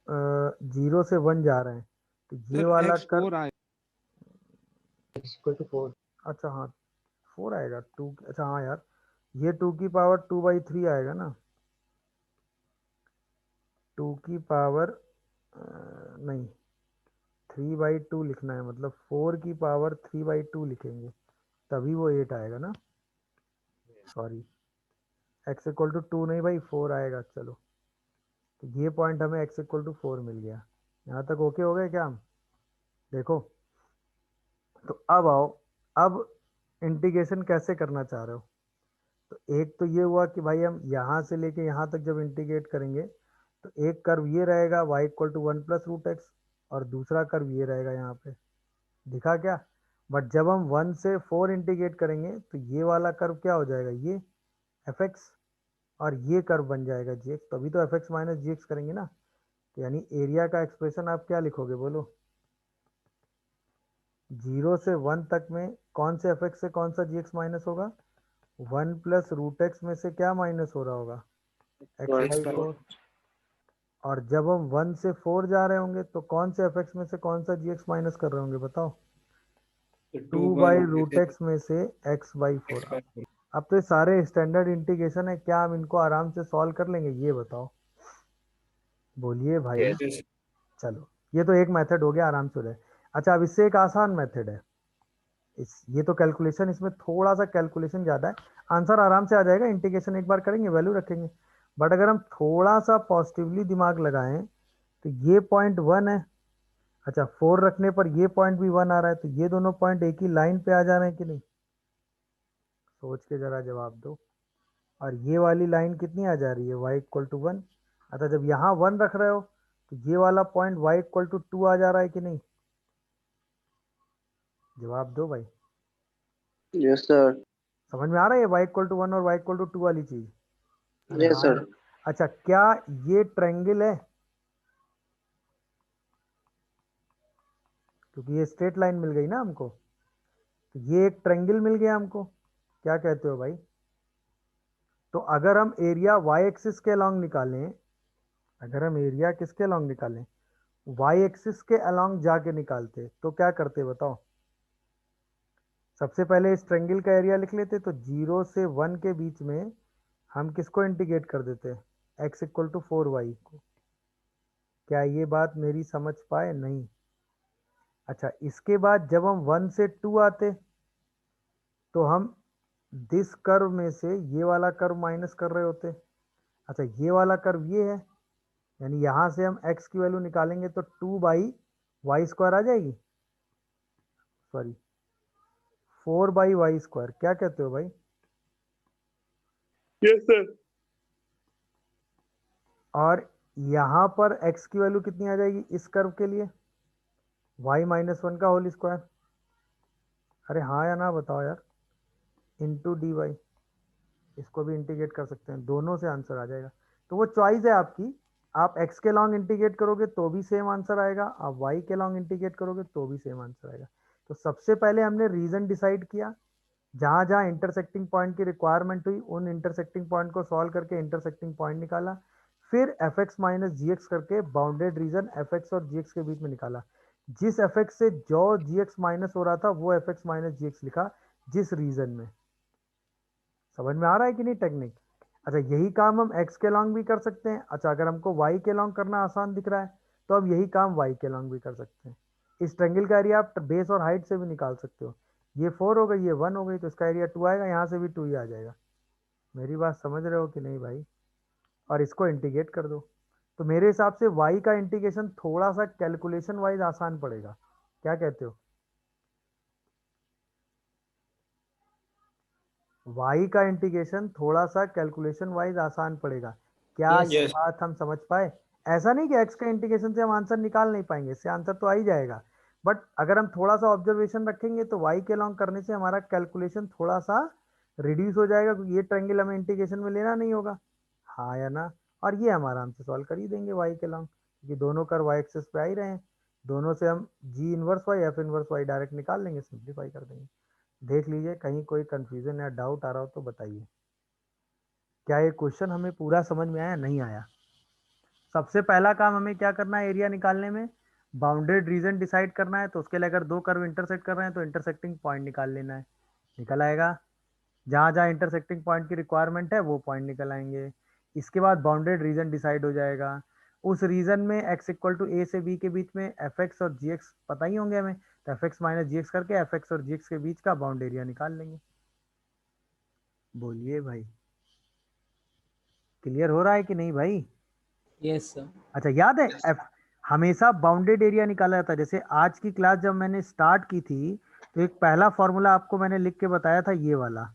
Speaker 1: 0 से 1 जा रहे हैं तो ये
Speaker 7: सर
Speaker 1: वाला
Speaker 7: x
Speaker 1: कर,
Speaker 7: 4 आए।
Speaker 4: x equal to 4.
Speaker 1: अच्छा हाँ 4 आएगा 2, अच्छा हाँ यार, ये 2 की पावर 2/3 आएगा ना, 2 की पावर नहीं 3/2 लिखना है, मतलब 4 की पावर 3/2 लिखेंगे तभी वो 8 आएगा ना, सॉरी x इक्वल टू 2 नहीं भाई 4 आएगा। चलो तो ये पॉइंट हमें x इक्वल टू 4 मिल गया। यहाँ तक ओके हो गए क्या हम? देखो तो अब आओ, अब इंटीग्रेशन कैसे करना चाह रहे हो? तो एक तो ये हुआ कि भाई हम यहाँ से लेके यहाँ तक जब इंटीग्रेट करेंगे तो एक कर्व ये रहेगा y equal to 1 plus root x, और दूसरा कर्व ये रहेगा यहाँ पे, दिखा क्या? बट जब हम 1 से 4 इंटीग्रेट करेंगे तो ये वाला कर्व क्या हो जाएगा, ये fx, और ये कर्व बन जाएगा gx, तभी तो fx माइनस gx करेंगे ना। तो यानी एरिया का एक्सप्रेशन आप क्या लिखोगे बोलो? 0 से 1 तक में कौन से fx से कौन सा gx माइनस होगा? 1 प्लस रूट एक्स में से क्या माइनस हो रहा होगा? x/4। और जब हम 1 से 4 जा रहे होंगे तो कौन से fx में से कौन सा gx माइनस कर रहे होंगे बताओ? 2/√x में से x/4। अब तो ये सारे स्टैंडर्ड इंटीग्रेशन है, क्या हम इनको आराम से सॉल्व कर लेंगे ये बताओ, बोलिए भाई। चलो ये तो एक मेथड हो गया, आराम से हो जाए। अच्छा अब इससे एक आसान मेथड है, ये तो कैलकुलेशन, इसमें थोड़ा सा कैलकुलेशन ज़्यादा है, आंसर आराम से आ जाएगा, इंटीग्रेशन एक बार करेंगे वैल्यू रखेंगे। बट अगर हम थोड़ा सा पॉजिटिवली दिमाग लगाएं तो ये पॉइंट 1 है, अच्छा 4 रखने पर ये पॉइंट भी 1 आ रहा है, तो ये दोनों पॉइंट एक ही लाइन पे आ जा रहे हैं कि नहीं? सोच के जरा जवाब दो। और ये वाली लाइन कितनी आ जा रही है, y इक्वल टू 1। अच्छा जब यहाँ 1 रख रहे हो तो ये वाला पॉइंट y इक्वल टू 2 आ जा रहा है कि नहीं? जवाब दो भाई।
Speaker 3: Yes sir.
Speaker 1: समझ में आ रहा है ये y इक्वल टू 1 और y इक्वल टू 2 वाली चीज? अरे
Speaker 3: यस
Speaker 1: हाँ
Speaker 3: सर।
Speaker 1: यार। अच्छा क्या ये ट्रायंगल है? क्योंकि ये स्ट्रेट लाइन मिल गई ना हमको, तो ये एक ट्रायंगल मिल गया हमको, क्या कहते हो भाई? तो अगर हम एरिया y एक्सिस के अलोंग निकालें, अगर हम एरिया किसके अलोंग निकालें, y एक्सिस के अलोंग जाके निकालते तो क्या करते बताओ? सबसे पहले इस ट्रायंगल का एरिया लिख लेते, तो 0 से 1 के बीच में हम किसको इंटीग्रेट कर देते? x इक्वल टू 4y को। क्या ये बात मेरी समझ पाए? नहीं। अच्छा इसके बाद जब हम 1 से 2 आते तो हम दिस कर्व में से ये वाला कर्व माइनस कर रहे होते। अच्छा ये वाला कर्व ये है, यानी यहाँ से हम x की वैल्यू निकालेंगे तो 2/y² आ जाएगी, सॉरी 4/y²। क्या कहते हो भाई?
Speaker 3: Yes sir.
Speaker 1: और यहाँ पर x की वैल्यू कितनी आ जाएगी इस कर्व के लिए? y-1 का होल स्क्वायर। अरे हाँ या ना बताओ यार, इंटू dy, इसको भी इंटीग्रेट कर सकते हैं, दोनों से आंसर आ जाएगा। तो वो चॉइस है आपकी, आप x के लॉन्ग इंटीग्रेट करोगे तो भी सेम आंसर आएगा, आप y के लॉन्ग इंटीग्रेट करोगे तो भी सेम आंसर आएगा। तो सबसे पहले हमने रीजन डिसाइड किया, जहां जहां इंटरसेक्टिंग पॉइंट की रिक्वायरमेंट हुई उन इंटरसेक्टिंग पॉइंट को सॉल्व करके इंटरसेक्टिंग पॉइंट निकाला, फिर fx माइनस gx करके बाउंडेड रीजन fx और gx के बीच में निकाला, जिस fx से जो gx माइनस हो रहा था वो fx माइनस gx लिखा जिस रीजन में। समझ में आ रहा है कि नहीं टेक्निक? अच्छा यही काम हम x के लॉन्ग भी कर सकते हैं। अच्छा अगर हमको y के लॉन्ग करना आसान दिख रहा है तो अब यही काम y के लॉन्ग भी कर सकते हैं। इस ट्रायंगल का एरिया आप बेस और हाइट से भी निकाल सकते हो, ये 4 हो गई ये 1 हो गई, तो इसका एरिया 2 आएगा, यहाँ से भी 2 ही आ जाएगा। मेरी बात समझ रहे हो कि नहीं भाई? और इसको इंटीग्रेट कर दो, तो मेरे हिसाब से y का इंटीग्रेशन थोड़ा सा कैलकुलेशन वाइज आसान पड़ेगा, क्या कहते हो? y का इंटीग्रेशन थोड़ा सा कैलकुलेशन वाइज आसान पड़ेगा, क्या
Speaker 4: Yes,
Speaker 1: ये
Speaker 2: yes.
Speaker 1: बात हम समझ पाए? ऐसा नहीं कि x का इंटीग्रेशन से हम आंसर निकाल नहीं पाएंगे, इससे आंसर तो आ ही जाएगा, बट अगर हम थोड़ा सा ऑब्जर्वेशन रखेंगे तो y के लॉन्ग करने से हमारा कैलकुलेशन थोड़ा सा रिड्यूस हो जाएगा, क्योंकि ये ट्रायंगल हमें इंटीग्रेशन में लेना नहीं होगा, हाँ या ना? और ये हम आराम से सॉल्व कर ही देंगे y के लॉन्ग, क्योंकि दोनों कर y एक्सेस पे आ ही रहे हैं, दोनों से हम g inverse y f inverse y direct निकाल लेंगे, सिंप्लीफाई कर देंगे। देख लीजिए, कहीं कोई कंफ्यूजन या डाउट आ रहा हो तो बताइए। क्या ये क्वेश्चन हमें पूरा समझ में आया? नहीं आया? सबसे पहला काम हमें क्या करना है एरिया निकालने में? बाउंडेड रीजन डिसाइड करना है, तो उसके लिए अगर दो कर्व इंटरसेक्ट कर रहे हैं तो इंटरसेक्टिंग पॉइंट निकाल लेना है। निकल आएगा, जहाँ जहाँ इंटरसेक्टिंग पॉइंट की रिक्वायरमेंट है वो पॉइंट निकल आएंगे। इसके बाद बाउंडेड रीजन डिसाइड हो जाएगा। उस रीजन में x इक्वल टू ए से b के बीच में एफ एक्स और जी एक्स पता ही होंगे हमें, तो f x minus g x करके एफ एक्स और जी एक्स के बीच का बाउंड एरिया निकाल लेंगे। बोलिए भाई, क्लियर हो रहा है कि नहीं भाई?
Speaker 4: Yes sir.
Speaker 1: अच्छा, याद है हमेशा बाउंडेड एरिया निकाला जाता है। जैसे आज की क्लास जब मैंने स्टार्ट की थी तो एक पहला फॉर्मूला आपको मैंने लिख के बताया था, ये वाला,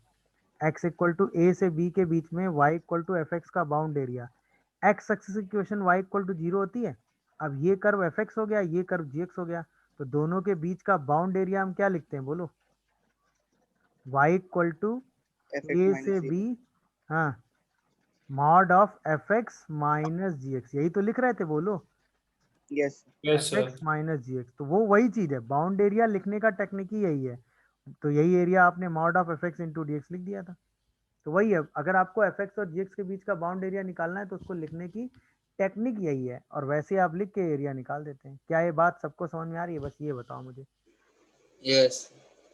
Speaker 1: x इक्वल टू ए से b के बीच में y equal to f x का बाउंड एरिया। x एक्सिस की इक्वेशन y इक्वल टू 0 होती है। अब ये कर्व एफ एक्स हो गया, ये कर्व जी एक्स हो गया, तो दोनों के बीच का बाउंड एरिया हम क्या लिखते हैं बोलो? y equal to
Speaker 5: fx
Speaker 1: a से
Speaker 5: minus
Speaker 1: b,
Speaker 5: g।
Speaker 1: हाँ, mod of f x minus g x, यही तो लिख रहे थे, बोलो।
Speaker 5: Yes,
Speaker 1: f x minus g x, तो वो वही चीज है, बाउंड एरिया लिखने का टेक्निक ही यही है। तो यही एरिया आपने mod of f x into d x लिख दिया था। तो वही है, अगर आपको एफ एक्स और जी एक्स के बीच का बाउंड एरिया निकालना है तो उसको लिखने की टेक्निक यही है, और वैसे आप लिख के एरिया निकाल देते हैं। क्या ये बात सबको समझ में आ रही है? बस ये बताओ मुझे,
Speaker 2: Yes.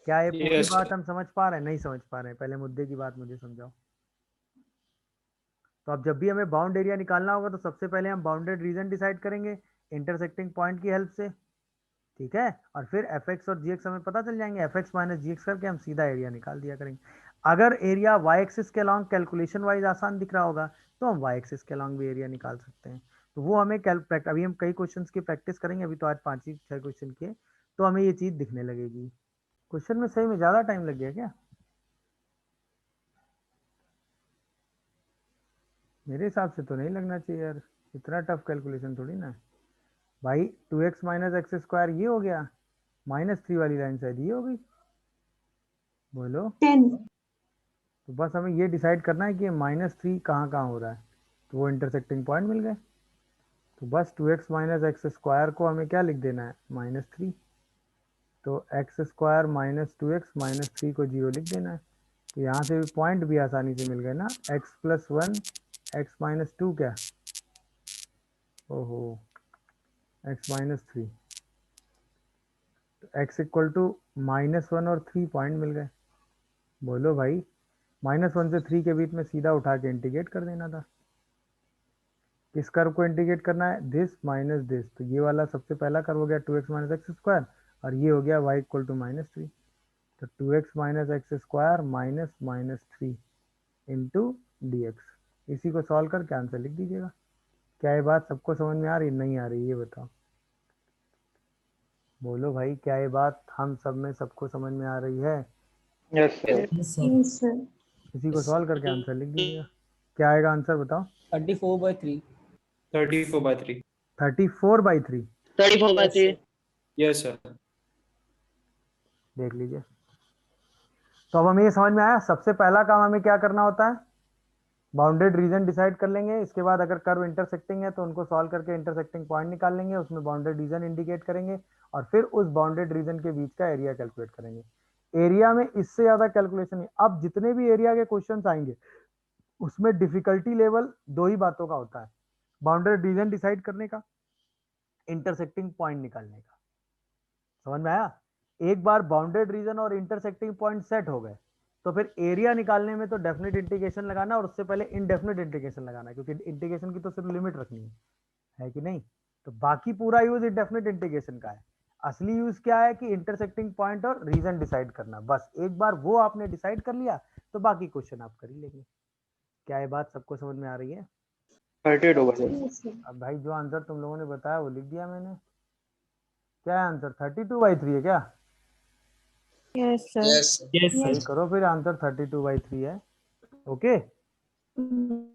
Speaker 1: क्या ये पूरी
Speaker 7: Yes,
Speaker 1: बात
Speaker 7: sir.
Speaker 1: हम समझ पा रहे हैं? नहीं समझ पा रहे हैं? पहले मुद्दे की बात मुझे समझाओ। तो अब जब भी हमें बाउंड एरिया निकालना होगा तो सबसे पहले हम बाउंडेड रीजन डिसाइड करेंगे इंटरसेक्टिंग पॉइंट की हेल्प से, ठीक है, और फिर एफ एक्स और जी एक्स हमें पता चल जाएंगे, F x minus g x करके हम सीधा एरिया निकाल दिया करेंगे। अगर एरिया वाई एक्सिस के अलॉन्ग कैलकुलेशन वाइज आसान दिख रहा होगा तो हम वाई एक्सिस के अलॉन्ग भी एरिया निकाल सकते हैं। तो वो हमें अभी हम कई क्वेश्चंस की प्रैक्टिस करेंगे, अभी तो आज 5 ही 6 क्वेश्चन किए, तो हमें ये चीज दिखने लगेगी। क्वेश्चन में सही में ज्यादा टाइम लग गया क्या? मेरे हिसाब से तो नहीं लगना चाहिए यार, इतना टफ कैलकुलेशन थोड़ी ना है भाई। 2x माइनस एक्स स्क्वायर ये हो गया, -3 वाली लाइन शायद ये हो गई, बोलो।
Speaker 6: 10.
Speaker 1: तो बस हमें ये डिसाइड करना है कि -3 कहाँ कहाँ हो रहा है, तो वो इंटरसेक्टिंग पॉइंट मिल गए। तो बस 2x माइनस एक्स स्क्वायर को हमें क्या लिख देना है? -3। तो x square minus 2x minus 3 को 0 लिख देना है। तो यहाँ से भी पॉइंट भी आसानी से मिल गए ना, x प्लस 1 एक्स माइनस 2 क्या, ओहो, x माइनस 3, तो x इक्वल टू -1 और 3 पॉइंट मिल गए। बोलो भाई, -1 से 3 के बीच में सीधा उठा के इंटीग्रेट कर देना था। किस कर्व को इंटीग्रेट करना है? दिस माइनस दिस, तो ये वाला सबसे पहला कर्व हो गया 2x माइनस एक्स स्क्वायर, और ये हो गया y इक्वल टू -3। तो 2x minus x square minus -3 into d x, इसी को सॉल्व करके आंसर लिख दीजिएगा। क्या ये बात सबको समझ में आ रही? नहीं आ रही? ये बताओ, बोलो भाई, क्या ये बात हम सब में सबको समझ में आ रही है?
Speaker 5: yes, sir।
Speaker 6: Yes, sir.
Speaker 1: इसी को सॉल्व करके आंसर लिख दीजिएगा। क्या आएगा आंसर बताओ?
Speaker 4: 34/3।
Speaker 7: 34/3.
Speaker 1: 34/3।
Speaker 3: 34/3।
Speaker 7: Yes, sir.
Speaker 1: देख लीजिए, तो अब हमें ये समझ में आया, सबसे पहला काम हमें क्या करना होता है? बाउंडेड रीजन डिसाइड कर लेंगे। इसके बाद अगर कर्व इंटरसेक्टिंग है तो उनको सॉल्व करके इंटरसेक्टिंग पॉइंट निकाल लेंगे, उसमें बाउंडेड रीजन इंडिकेट करेंगे, और फिर उस बाउंडेड रीजन के बीच का एरिया कैलकुलेट करेंगे। एरिया में इससे ज्यादा कैलकुलेशन है। अब जितने भी एरिया के क्वेश्चन आएंगे उसमें डिफिकल्टी लेवल दो ही बातों का होता है, बाउंडेड रीजन डिसाइड करने का, इंटरसेक्टिंग पॉइंट निकालने का। समझ में आया? एक बार बाउंडेड रीजन और इंटरसेक्टिंग पॉइंट सेट हो गए तो फिर एरिया निकालने में तो डेफिनेट इंटीग्रेशन लगाना, और उससे पहले इनडेफिनेट इंटीग्रेशन लगाना, क्योंकि इंटीग्रेशन की तो सिर्फ लिमिट रखनी है कि नहीं? तो बाकी पूरा यूज इंडेफिनेट इंटीग्रेशन का है। असली यूज क्या है कि इंटरसेक्टिंग पॉइंट और रीजन डिसाइड करना। बस एक बार वो आपने डिसाइड कर लिया तो बाकी क्वेश्चन आप कर ही लेंगे। क्या ये बात सबको समझ में आ रही है?
Speaker 5: 38 होगा सर।
Speaker 6: Yes, sir.
Speaker 1: अब भाई जो आंसर तुम लोगों ने बताया वो लिख दिया मैंने। क्या है आंसर? 32/3 है क्या?
Speaker 6: Yes, sir.
Speaker 2: Yes.
Speaker 7: Yes,
Speaker 1: सही
Speaker 7: sir.
Speaker 1: करो फिर, आंसर 32/3 है। Okay,
Speaker 6: Mm.